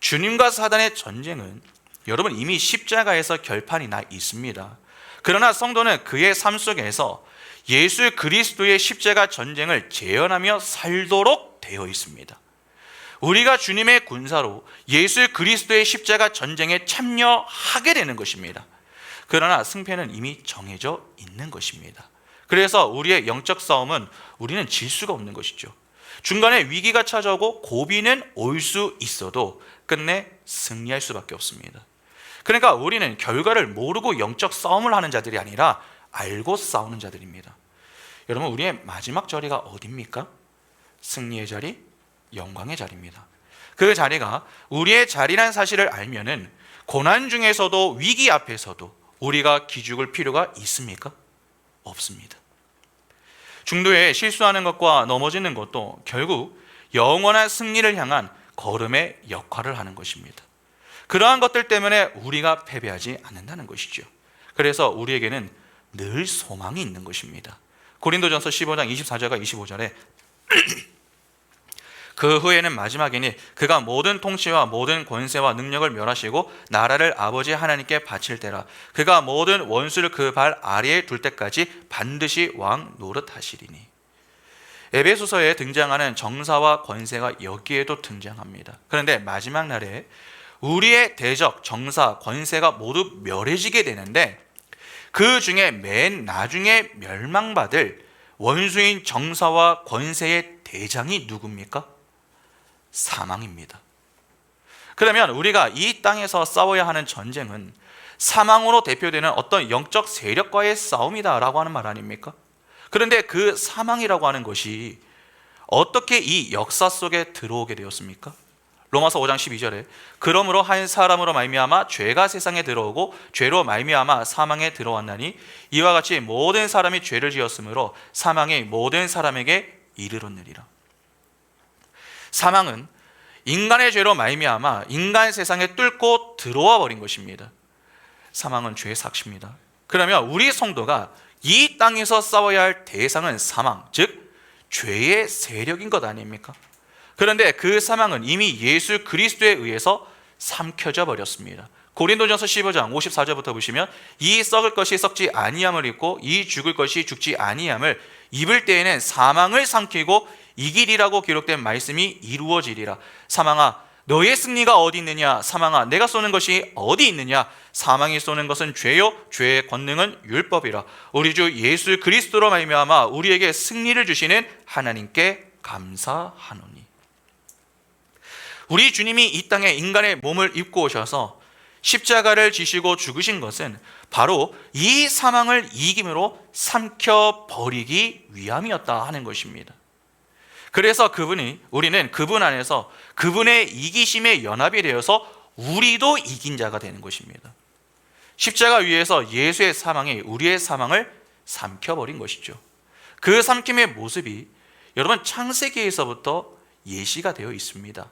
S1: 주님과 사단의 전쟁은 여러분 이미 십자가에서 결판이 나 있습니다. 그러나 성도는 그의 삶 속에서 예수 그리스도의 십자가 전쟁을 재현하며 살도록 되어 있습니다. 우리가 주님의 군사로 예수 그리스도의 십자가 전쟁에 참여하게 되는 것입니다. 그러나 승패는 이미 정해져 있는 것입니다. 그래서 우리의 영적 싸움은 우리는 질 수가 없는 것이죠. 중간에 위기가 찾아오고 고비는 올 수 있어도 끝내 승리할 수밖에 없습니다. 그러니까 우리는 결과를 모르고 영적 싸움을 하는 자들이 아니라 알고 싸우는 자들입니다. 여러분, 우리의 마지막 자리가 어디입니까? 승리의 자리, 영광의 자리입니다. 그 자리가 우리의 자리란 사실을 알면은 고난 중에서도 위기 앞에서도 우리가 기죽을 필요가 있습니까? 없습니다. 중도에 실수하는 것과 넘어지는 것도 결국 영원한 승리를 향한 걸음의 역할을 하는 것입니다. 그러한 것들 때문에 우리가 패배하지 않는다는 것이죠. 그래서 우리에게는 늘 소망이 있는 것입니다. 고린도전서 15장 24절과 25절에 그 후에는 마지막이니 그가 모든 통치와 모든 권세와 능력을 멸하시고 나라를 아버지 하나님께 바칠 때라. 그가 모든 원수를 그 발 아래에 둘 때까지 반드시 왕 노릇하시리니. 에베소서에 등장하는 정사와 권세가 여기에도 등장합니다. 그런데 마지막 날에 우리의 대적, 정사, 권세가 모두 멸해지게 되는데 그 중에 맨 나중에 멸망받을 원수인 정사와 권세의 대장이 누굽니까? 사망입니다. 그러면 우리가 이 땅에서 싸워야 하는 전쟁은 사망으로 대표되는 어떤 영적 세력과의 싸움이다라고 하는 말 아닙니까? 그런데 그 사망이라고 하는 것이 어떻게 이 역사 속에 들어오게 되었습니까? 로마서 5장 12절에 그러므로 한 사람으로 말미암아 죄가 세상에 들어오고 죄로 말미암아 사망에 들어왔나니 이와 같이 모든 사람이 죄를 지었으므로 사망이 모든 사람에게 이르렀느니라. 사망은 인간의 죄로 말미암아 인간 세상에 뚫고 들어와 버린 것입니다. 사망은 죄의 삭시입니다. 그러면 우리 성도가 이 땅에서 싸워야 할 대상은 사망, 즉 죄의 세력인 것 아닙니까? 그런데 그 사망은 이미 예수 그리스도에 의해서 삼켜져 버렸습니다. 고린도전서 15장 54절부터 보시면 이 썩을 것이 썩지 아니함을 입고 이 죽을 것이 죽지 아니함을 입을 때에는 사망을 삼키고 이기리라고 기록된 말씀이 이루어지리라. 사망아 너의 승리가 어디 있느냐? 사망아 내가 쏘는 것이 어디 있느냐? 사망이 쏘는 것은 죄요 죄의 권능은 율법이라. 우리 주 예수 그리스도로 말미암아 우리에게 승리를 주시는 하나님께 감사하노니. 우리 주님이 이 땅에 인간의 몸을 입고 오셔서 십자가를 지시고 죽으신 것은 바로 이 사망을 이김으로 삼켜버리기 위함이었다 하는 것입니다. 그래서 우리는 그분 안에서 그분의 이기심에 연합이 되어서 우리도 이긴 자가 되는 것입니다. 십자가 위에서 예수의 사망이 우리의 사망을 삼켜버린 것이죠. 그 삼킴의 모습이 여러분 창세기에서부터 예시가 되어 있습니다.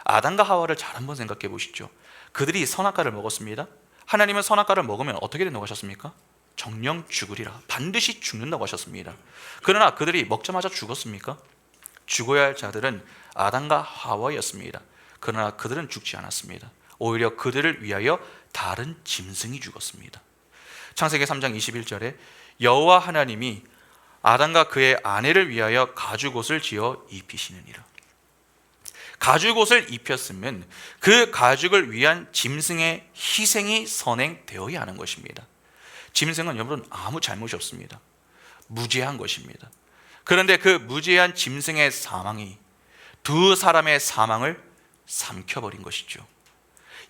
S1: 아담과 하와를 잘 한번 생각해 보시죠. 그들이 선악과를 먹었습니다. 하나님은 선악과를 먹으면 어떻게 된다고 하셨습니까? 정령 죽으리라. 반드시 죽는다고 하셨습니다. 그러나 그들이 먹자마자 죽었습니까? 죽어야 할 자들은 아담과 하와였습니다. 그러나 그들은 죽지 않았습니다. 오히려 그들을 위하여 다른 짐승이 죽었습니다. 창세기 3장 21절에 여호와 하나님이 아담과 그의 아내를 위하여 가죽옷을 지어 입히시느니라. 가죽옷을 입혔으면 그 가죽을 위한 짐승의 희생이 선행되어야 하는 것입니다. 짐승은 여러분 아무 잘못이 없습니다. 무죄한 것입니다. 그런데 그 무죄한 짐승의 사망이 두 사람의 사망을 삼켜버린 것이죠.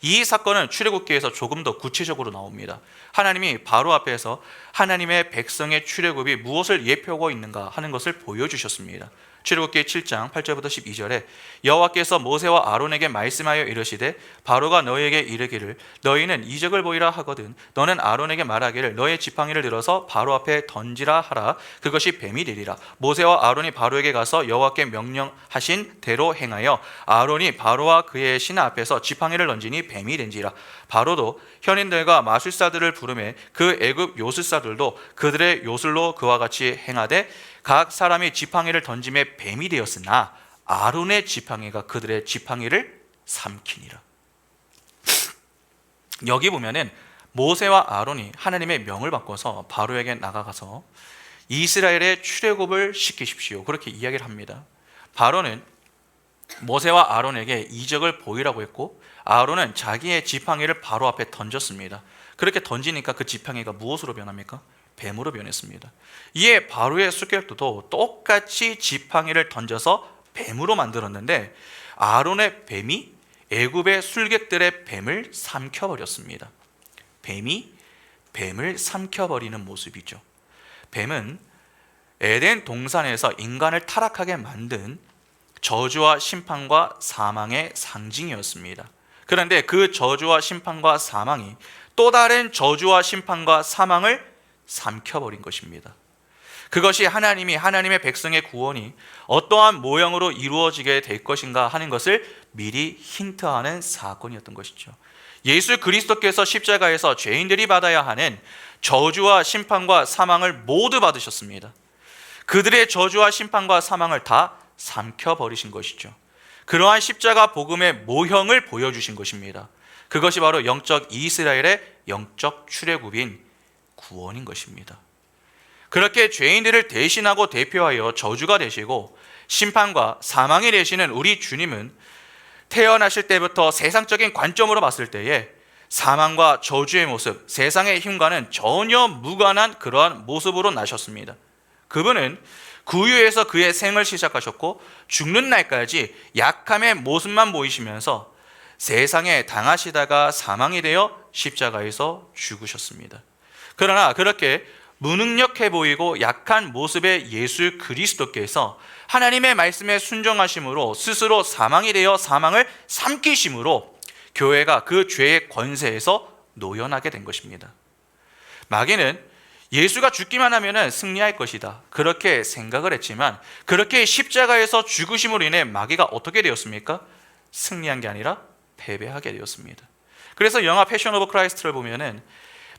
S1: 이 사건은 출애굽기에서 조금 더 구체적으로 나옵니다. 하나님이 바로 앞에서 하나님의 백성의 출애굽이 무엇을 예표하고 있는가 하는 것을 보여주셨습니다. 출애굽기 7장 8절부터 12절에 여호와께서 모세와 아론에게 말씀하여 이르시되 바로가 너희에게 이르기를 너희는 이적을 보이라 하거든 너는 아론에게 말하기를 너의 지팡이를 들어서 바로 앞에 던지라 하라. 그것이 뱀이 되리라. 모세와 아론이 바로에게 가서 여호와께 명령하신 대로 행하여 아론이 바로와 그의 신하 앞에서 지팡이를 던지니 뱀이 된지라. 바로도 현인들과 마술사들을 부르매 그 애굽 요술사들도 그들의 요술로 그와 같이 행하되 각 사람이 지팡이를 던짐에 뱀이 되었으나 아론의 지팡이가 그들의 지팡이를 삼키니라. 여기 보면은 모세와 아론이 하나님의 명을 바꿔서 바로에게 나가가서 이스라엘의 출애굽을 시키십시오 그렇게 이야기를 합니다. 바로는 모세와 아론에게 이적을 보이라고 했고 아론은 자기의 지팡이를 바로 앞에 던졌습니다. 그렇게 던지니까 그 지팡이가 무엇으로 변합니까? 뱀으로 변했습니다. 이에 바로의 술객들도 똑같이 지팡이를 던져서 뱀으로 만들었는데 아론의 뱀이 애굽의 술객들의 뱀을 삼켜버렸습니다. 뱀이 뱀을 삼켜버리는 모습이죠. 뱀은 에덴 동산에서 인간을 타락하게 만든 저주와 심판과 사망의 상징이었습니다. 그런데 그 저주와 심판과 사망이 또 다른 저주와 심판과 사망을 삼켜버린 것입니다. 그것이 하나님이 하나님의 백성의 구원이 어떠한 모형으로 이루어지게 될 것인가 하는 것을 미리 힌트하는 사건이었던 것이죠. 예수 그리스도께서 십자가에서 죄인들이 받아야 하는 저주와 심판과 사망을 모두 받으셨습니다. 그들의 저주와 심판과 사망을 다 삼켜버리신 것이죠. 그러한 십자가 복음의 모형을 보여주신 것입니다. 그것이 바로 영적 이스라엘의 영적 출애굽인 구원인 것입니다. 그렇게 죄인들을 대신하고 대표하여 저주가 되시고 심판과 사망이 되시는 우리 주님은 태어나실 때부터 세상적인 관점으로 봤을 때에 사망과 저주의 모습, 세상의 힘과는 전혀 무관한 그러한 모습으로 나셨습니다. 그분은 구유에서 그의 생을 시작하셨고 죽는 날까지 약함의 모습만 보이시면서 세상에 당하시다가 사망이 되어 십자가에서 죽으셨습니다. 그러나 그렇게 무능력해 보이고 약한 모습의 예수 그리스도께서 하나님의 말씀에 순종하심으로 스스로 사망이 되어 사망을 삼키심으로 교회가 그 죄의 권세에서 노연하게 된 것입니다. 마귀는 예수가 죽기만 하면 승리할 것이다 그렇게 생각을 했지만 그렇게 십자가에서 죽으심으로 인해 마귀가 어떻게 되었습니까? 승리한 게 아니라 패배하게 되었습니다. 그래서 영화 패션 오브 크라이스트를 보면은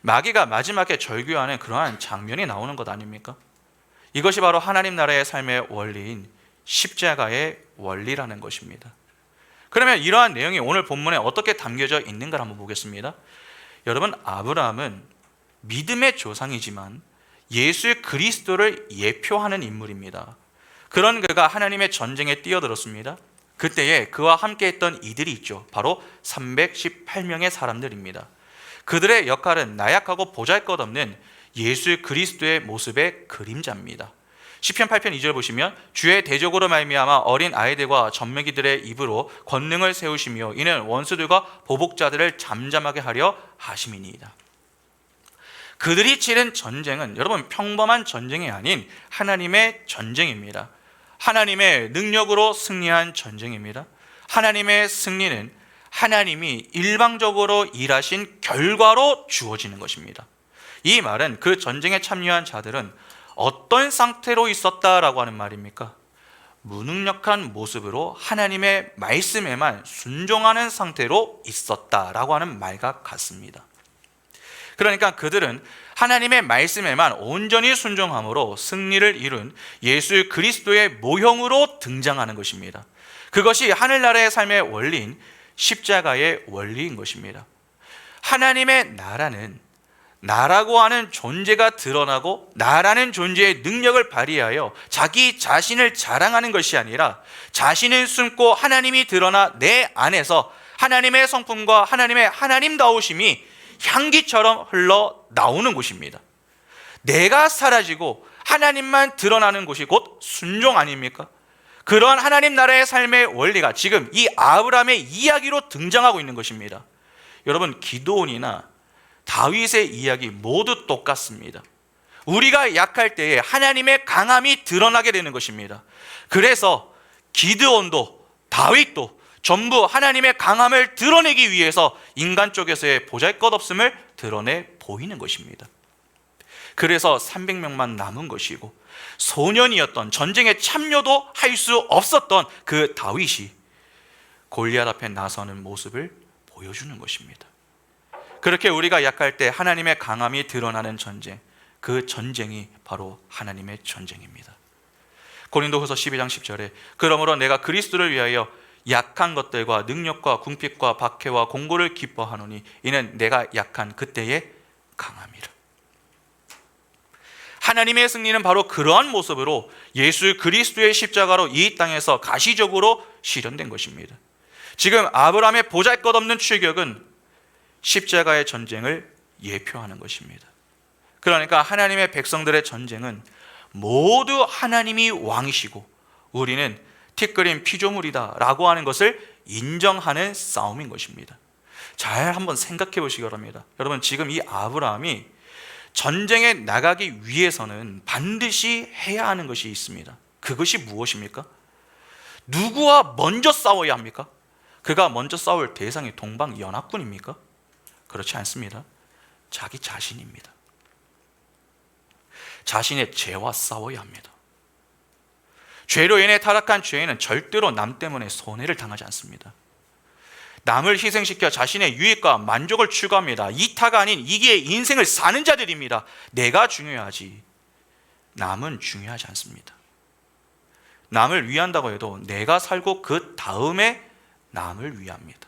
S1: 마귀가 마지막에 절규하는 그러한 장면이 나오는 것 아닙니까? 이것이 바로 하나님 나라의 삶의 원리인 십자가의 원리라는 것입니다. 그러면 이러한 내용이 오늘 본문에 어떻게 담겨져 있는가 한번 보겠습니다. 여러분, 아브라함은 믿음의 조상이지만 예수 그리스도를 예표하는 인물입니다. 그런 그가 하나님의 전쟁에 뛰어들었습니다. 그때에 그와 함께 했던 이들이 있죠. 바로 318명의 사람들입니다. 그들의 역할은 나약하고 보잘것없는 예수 그리스도의 모습의 그림자입니다. 시편 8편 2절 보시면 주의 대적으로 말미암아 어린 아이들과 젖먹이들의 입으로 권능을 세우시며 이는 원수들과 보복자들을 잠잠하게 하려 하심이니이다. 그들이 치른 전쟁은 여러분 평범한 전쟁이 아닌 하나님의 전쟁입니다. 하나님의 능력으로 승리한 전쟁입니다. 하나님의 승리는 하나님이 일방적으로 일하신 결과로 주어지는 것입니다. 이 말은 그 전쟁에 참여한 자들은 어떤 상태로 있었다라고 하는 말입니까? 무능력한 모습으로 하나님의 말씀에만 순종하는 상태로 있었다라고 하는 말과 같습니다. 그러니까 그들은 하나님의 말씀에만 온전히 순종함으로 승리를 이룬 예수 그리스도의 모형으로 등장하는 것입니다. 그것이 하늘나라의 삶의 원리인 십자가의 원리인 것입니다. 하나님의 나라는 나라고 하는 존재가 드러나고 나라는 존재의 능력을 발휘하여 자기 자신을 자랑하는 것이 아니라 자신은 숨고 하나님이 드러나 내 안에서 하나님의 성품과 하나님의 하나님다우심이 향기처럼 흘러나오는 곳입니다. 내가 사라지고 하나님만 드러나는 곳이 곧 순종 아닙니까? 그러한 하나님 나라의 삶의 원리가 지금 이 아브라함의 이야기로 등장하고 있는 것입니다. 여러분, 기드온이나 다윗의 이야기 모두 똑같습니다. 우리가 약할 때에 하나님의 강함이 드러나게 되는 것입니다. 그래서 기드온도 다윗도 전부 하나님의 강함을 드러내기 위해서 인간 쪽에서의 보잘것없음을 드러내 보이는 것입니다. 그래서 300명만 남은 것이고 소년이었던, 전쟁에 참여도 할 수 없었던 그 다윗이 골리앗 앞에 나서는 모습을 보여주는 것입니다. 그렇게 우리가 약할 때 하나님의 강함이 드러나는 전쟁, 그 전쟁이 바로 하나님의 전쟁입니다. 고린도후서 12장 10절에 그러므로 내가 그리스도를 위하여 약한 것들과 능력과 궁핍과 박해와 공고를 기뻐하노니 이는 내가 약한 그때의 강함이라. 하나님의 승리는 바로 그러한 모습으로 예수 그리스도의 십자가로 이 땅에서 가시적으로 실현된 것입니다. 지금 아브라함의 보잘것없는 출격은 십자가의 전쟁을 예표하는 것입니다. 그러니까 하나님의 백성들의 전쟁은 모두 하나님이 왕이시고 우리는 티끌인 피조물이다 라고 하는 것을 인정하는 싸움인 것입니다. 잘 한번 생각해 보시기 바랍니다. 여러분, 지금 이 아브라함이 전쟁에 나가기 위해서는 반드시 해야 하는 것이 있습니다. 그것이 무엇입니까? 누구와 먼저 싸워야 합니까? 그가 먼저 싸울 대상이 동방연합군입니까? 그렇지 않습니다. 자기 자신입니다. 자신의 죄와 싸워야 합니다. 죄로 인해 타락한 죄인은 절대로 남 때문에 손해를 당하지 않습니다. 남을 희생시켜 자신의 유익과 만족을 추구합니다. 이타가 아닌 이기의 인생을 사는 자들입니다. 내가 중요하지 남은 중요하지 않습니다. 남을 위한다고 해도 내가 살고 그 다음에 남을 위합니다.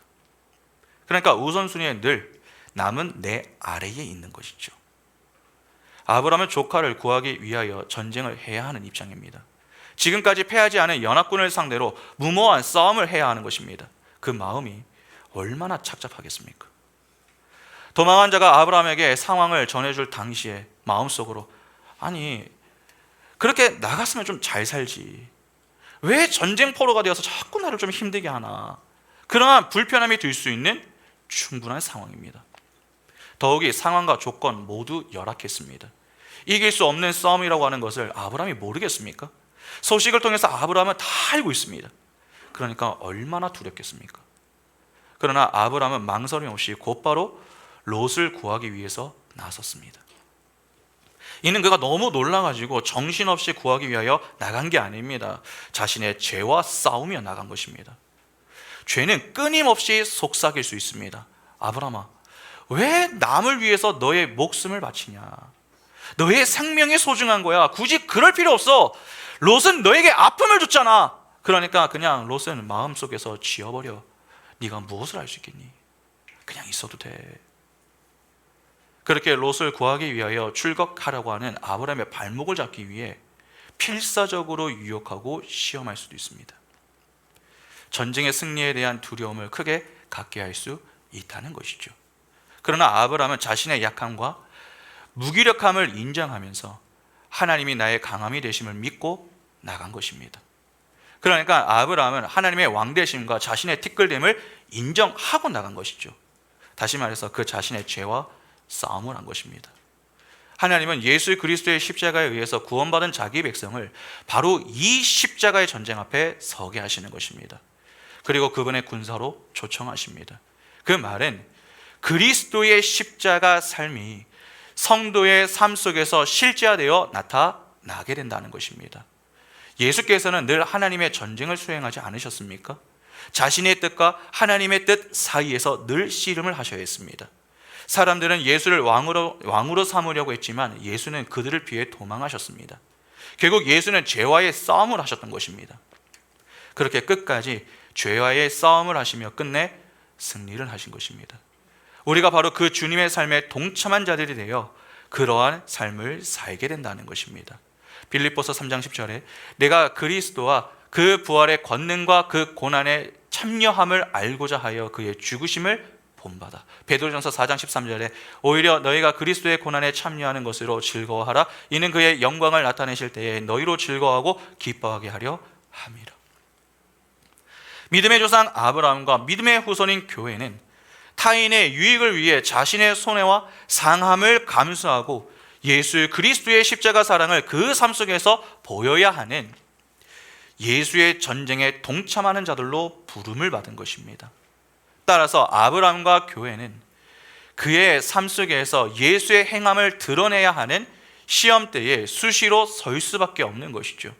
S1: 그러니까 우선순위에 늘 남은 내 아래에 있는 것이죠. 아브라함은 조카를 구하기 위하여 전쟁을 해야 하는 입장입니다. 지금까지 패하지 않은 연합군을 상대로 무모한 싸움을 해야 하는 것입니다. 그 마음이 얼마나 착잡하겠습니까? 도망한 자가 아브라함에게 상황을 전해줄 당시에 마음속으로 아니 그렇게 나갔으면 좀 잘 살지 왜 전쟁포로가 되어서 자꾸 나를 좀 힘들게 하나, 그러한 불편함이 들 수 있는 충분한 상황입니다. 더욱이 상황과 조건 모두 열악했습니다. 이길 수 없는 싸움이라고 하는 것을 아브라함이 모르겠습니까? 소식을 통해서 아브라함은 다 알고 있습니다. 그러니까 얼마나 두렵겠습니까? 그러나 아브라함은 망설임 없이 곧바로 롯을 구하기 위해서 나섰습니다. 이는 그가 너무 놀라가지고 정신없이 구하기 위하여 나간 게 아닙니다. 자신의 죄와 싸우며 나간 것입니다. 죄는 끊임없이 속삭일 수 있습니다. 아브라함아, 왜 남을 위해서 너의 목숨을 바치냐? 너의 생명이 소중한 거야. 굳이 그럴 필요 없어. 롯은 너에게 아픔을 줬잖아. 그러니까 그냥 롯은 마음속에서 지워버려. 네가 무엇을 할 수 있겠니? 그냥 있어도 돼. 그렇게 롯을 구하기 위하여 출격하라고 하는 아브라함의 발목을 잡기 위해 필사적으로 유혹하고 시험할 수도 있습니다. 전쟁의 승리에 대한 두려움을 크게 갖게 할 수 있다는 것이죠. 그러나 아브라함은 자신의 약함과 무기력함을 인정하면서 하나님이 나의 강함이 되심을 믿고 나간 것입니다. 그러니까 아브라함은 하나님의 왕되심과 자신의 티끌됨을 인정하고 나간 것이죠. 다시 말해서 그 자신의 죄와 싸움을 한 것입니다. 하나님은 예수 그리스도의 십자가에 의해서 구원받은 자기 백성을 바로 이 십자가의 전쟁 앞에 서게 하시는 것입니다. 그리고 그분의 군사로 초청하십니다. 그 말은 그리스도의 십자가 삶이 성도의 삶 속에서 실제화되어 나타나게 된다는 것입니다. 예수께서는 늘 하나님의 전쟁을 수행하지 않으셨습니까? 자신의 뜻과 하나님의 뜻 사이에서 늘 씨름을 하셔야 했습니다. 사람들은 예수를 왕으로 삼으려고 했지만 예수는 그들을 피해 도망하셨습니다. 결국 예수는 죄와의 싸움을 하셨던 것입니다. 그렇게 끝까지 죄와의 싸움을 하시며 끝내 승리를 하신 것입니다. 우리가 바로 그 주님의 삶에 동참한 자들이 되어 그러한 삶을 살게 된다는 것입니다. 빌립보서 3장 10절에 내가 그리스도와 그 부활의 권능과 그 고난의 참여함을 알고자 하여 그의 죽으심을 본받아. 베드로전서 4장 13절에 오히려 너희가 그리스도의 고난에 참여하는 것으로 즐거워하라. 이는 그의 영광을 나타내실 때에 너희로 즐거워하고 기뻐하게 하려 함이라. 믿음의 조상 아브라함과 믿음의 후손인 교회는 타인의 유익을 위해 자신의 손해와 상함을 감수하고 예수 그리스도의 십자가 사랑을 그 삶 속에서 보여야 하는 예수의 전쟁에 동참하는 자들로 부름을 받은 것입니다. 따라서 아브라함과 교회는 그의 삶 속에서 예수의 행함을 드러내야 하는 시험대에 수시로 설 수밖에 없는 것이죠.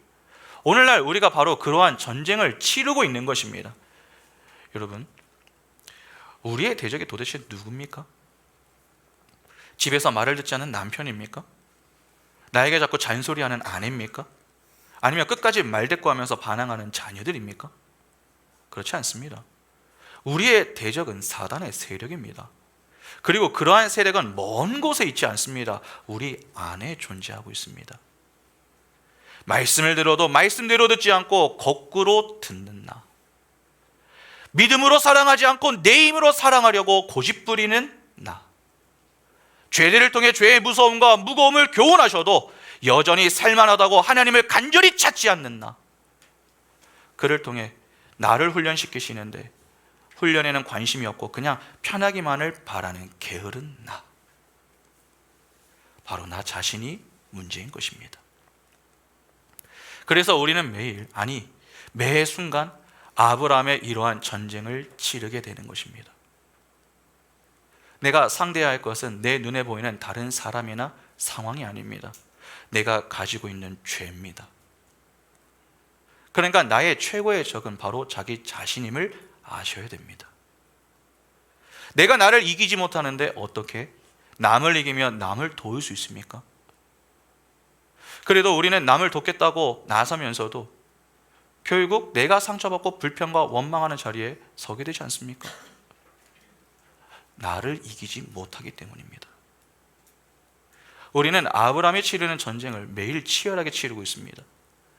S1: 오늘날 우리가 바로 그러한 전쟁을 치르고 있는 것입니다. 여러분, 우리의 대적이 도대체 누굽니까? 집에서 말을 듣지 않는 남편입니까? 나에게 자꾸 잔소리하는 아내입니까? 아니면 끝까지 말대꾸하면서 반항하는 자녀들입니까? 그렇지 않습니다. 우리의 대적은 사단의 세력입니다. 그리고 그러한 세력은 먼 곳에 있지 않습니다. 우리 안에 존재하고 있습니다. 말씀을 들어도 말씀대로 듣지 않고 거꾸로 듣는 나, 믿음으로 사랑하지 않고 내 힘으로 사랑하려고 고집부리는 나, 죄들을 통해 죄의 무서움과 무거움을 교훈하셔도 여전히 살만하다고 하나님을 간절히 찾지 않는 나, 그를 통해 나를 훈련시키시는데 훈련에는 관심이 없고 그냥 편하기만을 바라는 게으른 나, 바로 나 자신이 문제인 것입니다. 그래서 우리는 매일, 아니 매 순간 아브라함의 이러한 전쟁을 치르게 되는 것입니다. 내가 상대해야 할 것은 내 눈에 보이는 다른 사람이나 상황이 아닙니다. 내가 가지고 있는 죄입니다. 그러니까 나의 최고의 적은 바로 자기 자신임을 아셔야 됩니다. 내가 나를 이기지 못하는데 어떻게 남을 이기면 남을 도울 수 있습니까? 그래도 우리는 남을 돕겠다고 나서면서도 결국 내가 상처받고 불평과 원망하는 자리에 서게 되지 않습니까? 나를 이기지 못하기 때문입니다. 우리는 아브라함이 치르는 전쟁을 매일 치열하게 치르고 있습니다.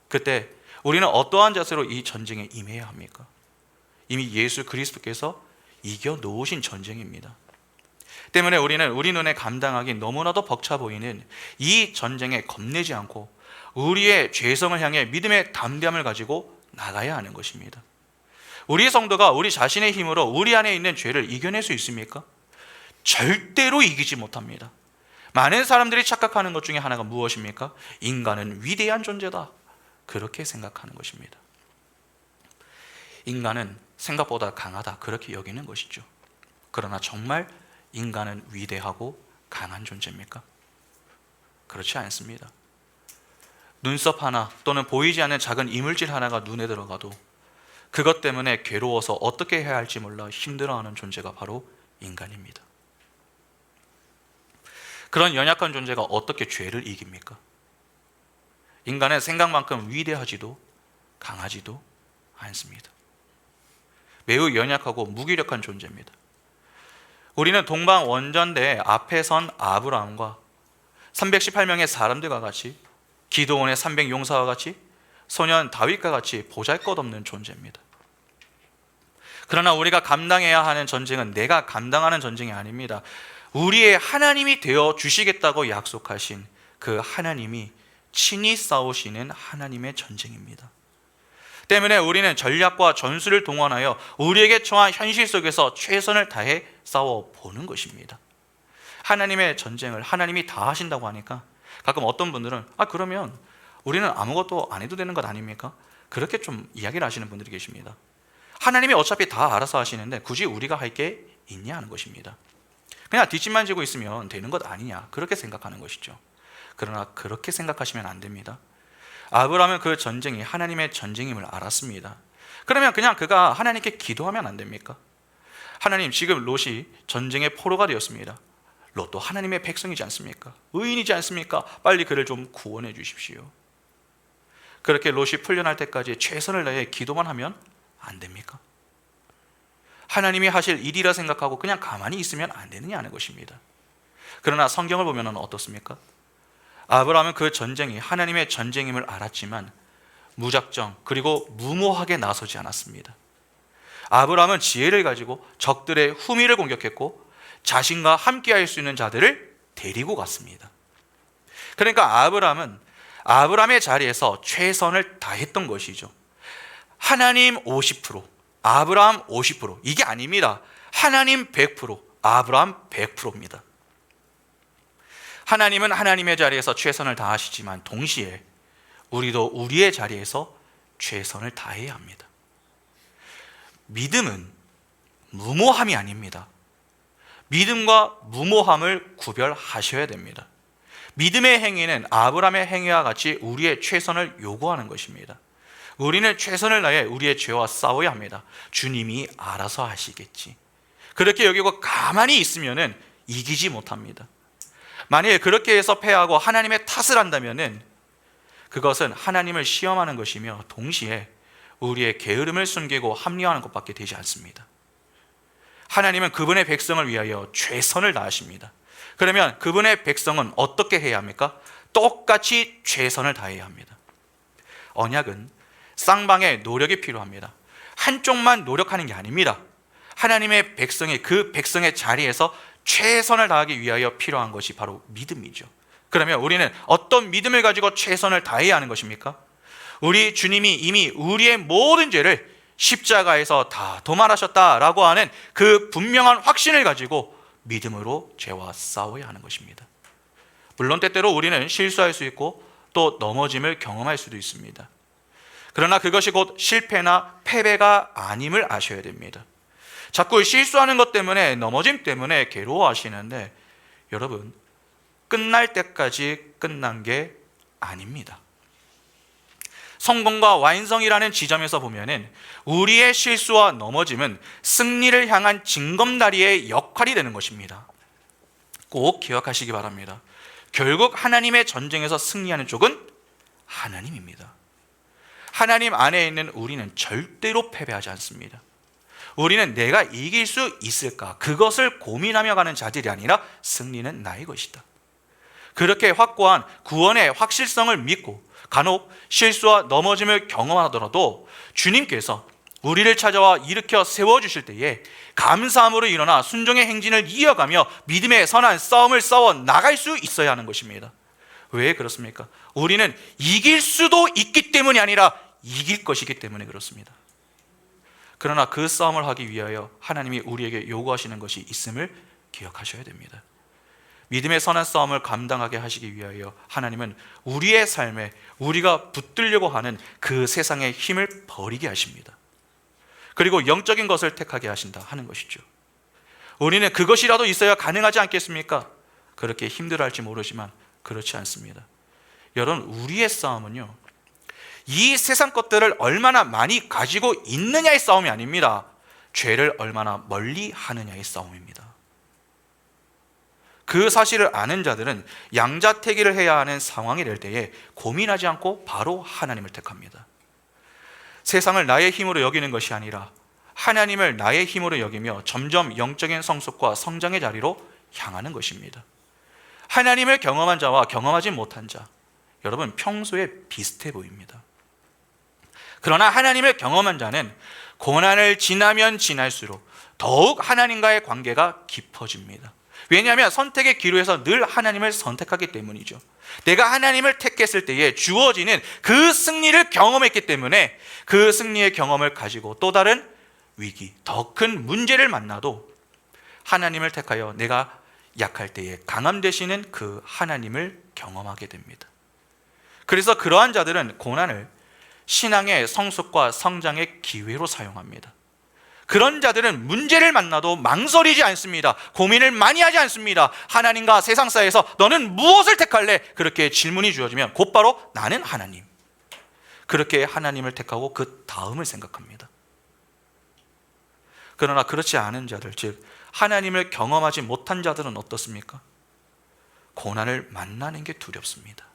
S1: 그때 우리는 어떠한 자세로 이 전쟁에 임해야 합니까? 이미 예수 그리스도께서 이겨놓으신 전쟁입니다. 때문에 우리는 우리 눈에 감당하기 너무나도 벅차 보이는 이 전쟁에 겁내지 않고 우리의 죄성을 향해 믿음의 담대함을 가지고 나가야 하는 것입니다. 우리 성도가 우리 자신의 힘으로 우리 안에 있는 죄를 이겨낼 수 있습니까? 절대로 이기지 못합니다. 많은 사람들이 착각하는 것 중에 하나가 무엇입니까? 인간은 위대한 존재다, 그렇게 생각하는 것입니다. 인간은 생각보다 강하다, 그렇게 여기는 것이죠. 그러나 정말 인간은 위대하고 강한 존재입니까? 그렇지 않습니다. 눈썹 하나 또는 보이지 않는 작은 이물질 하나가 눈에 들어가도 그것 때문에 괴로워서 어떻게 해야 할지 몰라 힘들어하는 존재가 바로 인간입니다. 그런 연약한 존재가 어떻게 죄를 이깁니까? 인간은 생각만큼 위대하지도 강하지도 않습니다. 매우 연약하고 무기력한 존재입니다. 우리는 동방 원전대 앞에 선 아브라함과 318명의 사람들과 같이, 기드온의 300 용사와 같이, 소년 다윗과 같이 보잘것없는 존재입니다. 그러나 우리가 감당해야 하는 전쟁은 내가 감당하는 전쟁이 아닙니다. 우리의 하나님이 되어 주시겠다고 약속하신 그 하나님이 친히 싸우시는 하나님의 전쟁입니다. 때문에 우리는 전략과 전술을 동원하여 우리에게 처한 현실 속에서 최선을 다해 싸워보는 것입니다. 하나님의 전쟁을 하나님이 다 하신다고 하니까 가끔 어떤 분들은 그러면 우리는 아무것도 안 해도 되는 것 아닙니까? 그렇게 좀 이야기를 하시는 분들이 계십니다. 하나님이 어차피 다 알아서 하시는데 굳이 우리가 할 게 있냐 하는 것입니다. 그냥 뒷짐만 지고 있으면 되는 것 아니냐, 그렇게 생각하는 것이죠. 그러나 그렇게 생각하시면 안 됩니다. 아브라함은 그 전쟁이 하나님의 전쟁임을 알았습니다. 그러면 그냥 그가 하나님께 기도하면 안 됩니까? 하나님, 지금 롯이 전쟁의 포로가 되었습니다. 롯도 하나님의 백성이지 않습니까? 의인이지 않습니까? 빨리 그를 좀 구원해 주십시오. 그렇게 롯이 풀려날 때까지 최선을 다해 기도만 하면 안 됩니까? 하나님이 하실 일이라 생각하고 그냥 가만히 있으면 안 되느냐는 것입니다. 그러나 성경을 보면 어떻습니까? 아브라함은 그 전쟁이 하나님의 전쟁임을 알았지만 무작정 그리고 무모하게 나서지 않았습니다. 아브라함은 지혜를 가지고 적들의 후미를 공격했고 자신과 함께할 수 있는 자들을 데리고 갔습니다. 그러니까 아브라함은 아브라함의 자리에서 최선을 다했던 것이죠. 하나님 50%, 아브라함 50%, 이게 아닙니다. 하나님 100%, 아브라함 100%입니다. 하나님은 하나님의 자리에서 최선을 다하시지만 동시에 우리도 우리의 자리에서 최선을 다해야 합니다. 믿음은 무모함이 아닙니다. 믿음과 무모함을 구별하셔야 됩니다. 믿음의 행위는 아브라함의 행위와 같이 우리의 최선을 요구하는 것입니다. 우리는 최선을 다해 우리의 죄와 싸워야 합니다. 주님이 알아서 하시겠지. 그렇게 여기고 가만히 있으면 이기지 못합니다. 만약에 그렇게 해서 패하고 하나님의 탓을 한다면 그것은 하나님을 시험하는 것이며 동시에 우리의 게으름을 숨기고 합리화하는 것밖에 되지 않습니다. 하나님은 그분의 백성을 위하여 최선을 다하십니다. 그러면 그분의 백성은 어떻게 해야 합니까? 똑같이 최선을 다해야 합니다. 언약은 쌍방의 노력이 필요합니다. 한쪽만 노력하는 게 아닙니다. 하나님의 백성이 그 백성의 자리에서 최선을 다하기 위하여 필요한 것이 바로 믿음이죠. 그러면 우리는 어떤 믿음을 가지고 최선을 다해야 하는 것입니까? 우리 주님이 이미 우리의 모든 죄를 십자가에서 다 도말하셨다라고 하는 그 분명한 확신을 가지고 믿음으로 죄와 싸워야 하는 것입니다. 물론 때때로 우리는 실수할 수 있고 또 넘어짐을 경험할 수도 있습니다. 그러나 그것이 곧 실패나 패배가 아님을 아셔야 됩니다. 자꾸 실수하는 것 때문에 넘어짐 때문에 괴로워하시는데 여러분, 끝날 때까지 끝난 게 아닙니다. 성공과 완성이라는 지점에서 보면은 우리의 실수와 넘어짐은 승리를 향한 징검다리의 역할이 되는 것입니다. 꼭 기억하시기 바랍니다. 결국 하나님의 전쟁에서 승리하는 쪽은 하나님입니다. 하나님 안에 있는 우리는 절대로 패배하지 않습니다. 우리는 내가 이길 수 있을까? 그것을 고민하며 가는 자들이 아니라 승리는 나의 것이다. 그렇게 확고한 구원의 확실성을 믿고 간혹 실수와 넘어짐을 경험하더라도 주님께서 우리를 찾아와 일으켜 세워주실 때에 감사함으로 일어나 순종의 행진을 이어가며 믿음의 선한 싸움을 싸워 나갈 수 있어야 하는 것입니다. 왜 그렇습니까? 우리는 이길 수도 있기 때문이 아니라 이길 것이기 때문에 그렇습니다. 그러나 그 싸움을 하기 위하여 하나님이 우리에게 요구하시는 것이 있음을 기억하셔야 됩니다. 믿음의 선한 싸움을 감당하게 하시기 위하여 하나님은 우리의 삶에 우리가 붙들려고 하는 그 세상의 힘을 버리게 하십니다. 그리고 영적인 것을 택하게 하신다 하는 것이죠. 우리는 그것이라도 있어야 가능하지 않겠습니까? 그렇게 힘들어할지 모르지만 그렇지 않습니다. 여러분, 우리의 싸움은요, 이 세상 것들을 얼마나 많이 가지고 있느냐의 싸움이 아닙니다. 죄를 얼마나 멀리 하느냐의 싸움입니다. 그 사실을 아는 자들은 양자택일을 해야 하는 상황이 될 때에 고민하지 않고 바로 하나님을 택합니다. 세상을 나의 힘으로 여기는 것이 아니라 하나님을 나의 힘으로 여기며 점점 영적인 성숙과 성장의 자리로 향하는 것입니다. 하나님을 경험한 자와 경험하지 못한 자, 여러분 평소에 비슷해 보입니다. 그러나 하나님을 경험한 자는 고난을 지나면 지날수록 더욱 하나님과의 관계가 깊어집니다. 왜냐하면 선택의 기로에서 늘 하나님을 선택하기 때문이죠. 내가 하나님을 택했을 때에 주어지는 그 승리를 경험했기 때문에 그 승리의 경험을 가지고 또 다른 위기, 더 큰 문제를 만나도 하나님을 택하여 내가 약할 때에 강함 되시는 그 하나님을 경험하게 됩니다. 그래서 그러한 자들은 고난을 신앙의 성숙과 성장의 기회로 사용합니다. 그런 자들은 문제를 만나도 망설이지 않습니다. 고민을 많이 하지 않습니다. 하나님과 세상사에서 너는 무엇을 택할래? 그렇게 질문이 주어지면 곧바로 나는 하나님. 그렇게 하나님을 택하고 그 다음을 생각합니다. 그러나 그렇지 않은 자들, 즉 하나님을 경험하지 못한 자들은 어떻습니까? 고난을 만나는 게 두렵습니다.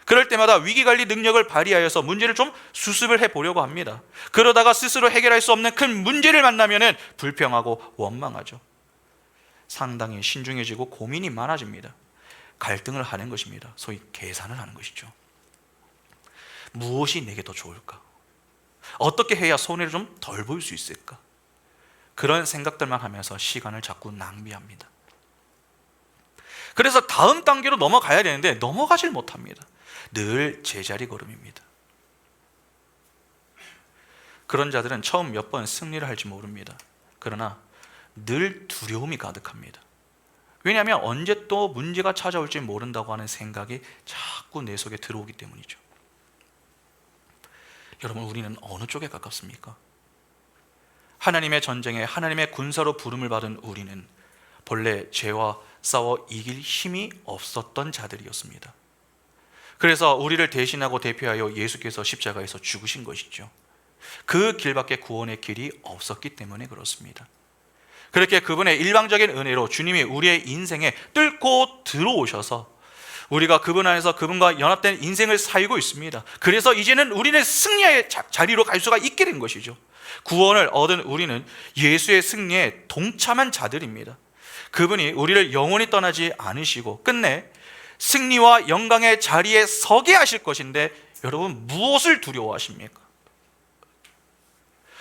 S1: 그럴 때마다 위기관리 능력을 발휘하여서 문제를 좀 수습을 해보려고 합니다. 그러다가 스스로 해결할 수 없는 큰 문제를 만나면 불평하고 원망하죠. 상당히 신중해지고 고민이 많아집니다. 갈등을 하는 것입니다. 소위 계산을 하는 것이죠. 무엇이 내게 더 좋을까? 어떻게 해야 손해를 좀 덜 볼 수 있을까? 그런 생각들만 하면서 시간을 자꾸 낭비합니다. 그래서 다음 단계로 넘어가야 되는데 넘어가질 못합니다. 늘 제자리 걸음입니다. 그런 자들은 처음 몇 번 승리를 할지 모릅니다. 그러나 늘 두려움이 가득합니다. 왜냐하면 언제 또 문제가 찾아올지 모른다고 하는 생각이 자꾸 내 속에 들어오기 때문이죠. 여러분, 우리는 어느 쪽에 가깝습니까? 하나님의 전쟁에 하나님의 군사로 부름을 받은 우리는 본래 죄와 싸워 이길 힘이 없었던 자들이었습니다. 그래서 우리를 대신하고 대표하여 예수께서 십자가에서 죽으신 것이죠. 그 길밖에 구원의 길이 없었기 때문에 그렇습니다. 그렇게 그분의 일방적인 은혜로 주님이 우리의 인생에 뚫고 들어오셔서 우리가 그분 안에서 그분과 연합된 인생을 살고 있습니다. 그래서 이제는 우리는 승리의 자리로 갈 수가 있게 된 것이죠. 구원을 얻은 우리는 예수의 승리에 동참한 자들입니다. 그분이 우리를 영원히 떠나지 않으시고 끝내 승리와 영광의 자리에 서게 하실 것인데 여러분, 무엇을 두려워하십니까?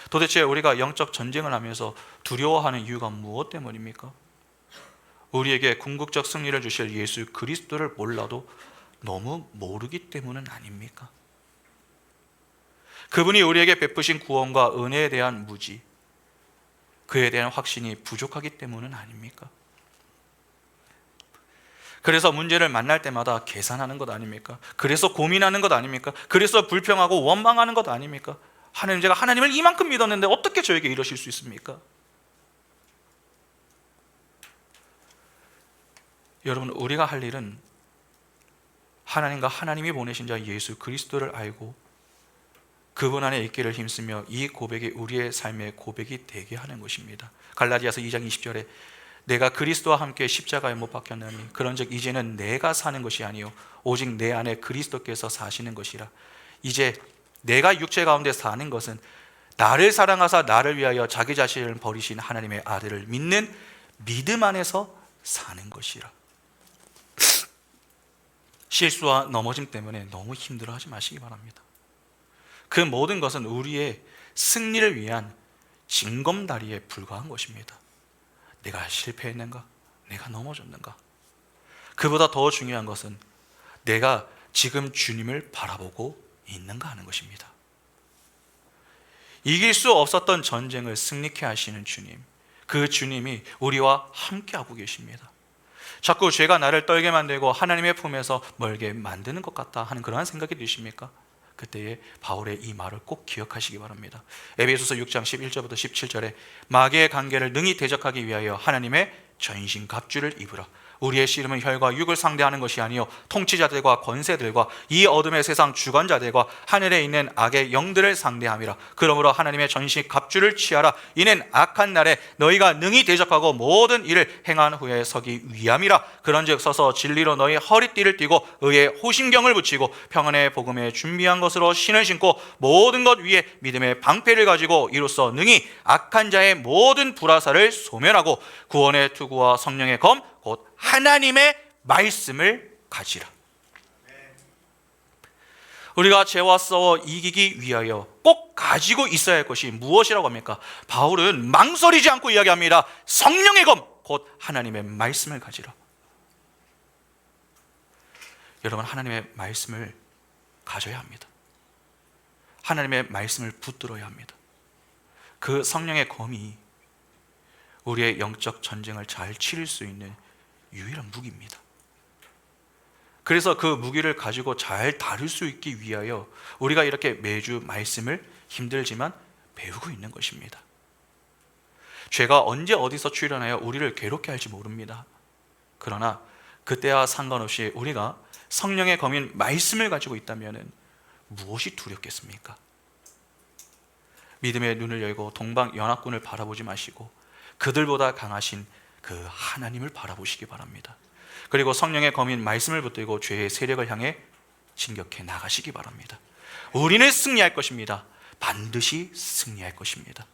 S1: 도대체 우리가 영적 전쟁을 하면서 두려워하는 이유가 무엇 때문입니까? 우리에게 궁극적 승리를 주실 예수 그리스도를 몰라도 너무 모르기 때문은 아닙니까? 그분이 우리에게 베푸신 구원과 은혜에 대한 무지, 그에 대한 확신이 부족하기 때문은 아닙니까? 그래서 문제를 만날 때마다 계산하는 것 아닙니까? 그래서 고민하는 것 아닙니까? 그래서 불평하고 원망하는 것 아닙니까? 하나님, 제가 하나님을 이만큼 믿었는데 어떻게 저에게 이러실 수 있습니까? 여러분, 우리가 할 일은 하나님과 하나님이 보내신 자 예수 그리스도를 알고 그분 안에 있기를 힘쓰며 이 고백이 우리의 삶의 고백이 되게 하는 것입니다. 갈라디아서 2장 20절에 내가 그리스도와 함께 십자가에 못 박혔나니 그런즉 이제는 내가 사는 것이 아니요 오직 내 안에 그리스도께서 사시는 것이라. 이제 내가 육체 가운데 사는 것은 나를 사랑하사 나를 위하여 자기 자신을 버리신 하나님의 아들을 믿는 믿음 안에서 사는 것이라. 실수와 넘어짐 때문에 너무 힘들어하지 마시기 바랍니다. 그 모든 것은 우리의 승리를 위한 징검다리에 불과한 것입니다. 내가 실패했는가? 내가 넘어졌는가? 그보다 더 중요한 것은 내가 지금 주님을 바라보고 있는가 하는 것입니다. 이길 수 없었던 전쟁을 승리케 하시는 주님, 그 주님이 우리와 함께하고 계십니다. 자꾸 죄가 나를 떨게 만들고 하나님의 품에서 멀게 만드는 것 같다 하는 그러한 생각이 드십니까? 그때에 바울의 이 말을 꼭 기억하시기 바랍니다. 에베소서 6장 11절부터 17절에 마귀의 관계를 능히 대적하기 위하여 하나님의 전신 갑주를 입으라. 우리의 씨름은 혈과 육을 상대하는 것이 아니요 통치자들과 권세들과 이 어둠의 세상 주관자들과 하늘에 있는 악의 영들을 상대함이라. 그러므로 하나님의 전신 갑주를 취하라. 이는 악한 날에 너희가 능히 대적하고 모든 일을 행한 후에 서기 위함이라. 그런즉 서서 진리로 너희 허리띠를 띠고 의의 호심경을 붙이고 평안의 복음에 준비한 것으로 신을 신고 모든 것 위에 믿음의 방패를 가지고 이로써 능히 악한 자의 모든 불화살을 소멸하고 구원의 투구와 성령의 검 곧 하나님의 말씀을 가지라. 우리가 죄와 싸워 이기기 위하여 꼭 가지고 있어야 할 것이 무엇이라고 합니까? 바울은 망설이지 않고 이야기합니다. 성령의 검 곧 하나님의 말씀을 가지라. 여러분, 하나님의 말씀을 가져야 합니다. 하나님의 말씀을 붙들어야 합니다. 그 성령의 검이 우리의 영적 전쟁을 잘 치를 수 있는 유일한 무기입니다. 그래서 그 무기를 가지고 잘 다룰 수 있기 위하여 우리가 이렇게 매주 말씀을 힘들지만 배우고 있는 것입니다. 죄가 언제 어디서 출현하여 우리를 괴롭게 할지 모릅니다. 그러나 그때와 상관없이 우리가 성령의 검인 말씀을 가지고 있다면 무엇이 두렵겠습니까? 믿음의 눈을 열고 동방연합군을 바라보지 마시고 그들보다 강하신 그 하나님을 바라보시기 바랍니다. 그리고 성령의 검인 말씀을 붙들고 죄의 세력을 향해 진격해 나가시기 바랍니다. 우리는 승리할 것입니다. 반드시 승리할 것입니다.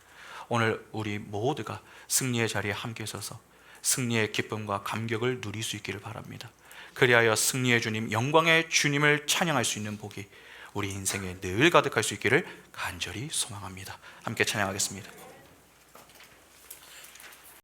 S1: 오늘 우리 모두가 승리의 자리에 함께 서서 승리의 기쁨과 감격을 누릴 수 있기를 바랍니다. 그리하여 승리의 주님, 영광의 주님을 찬양할 수 있는 복이 우리 인생에 늘 가득할 수 있기를 간절히 소망합니다. 함께 찬양하겠습니다.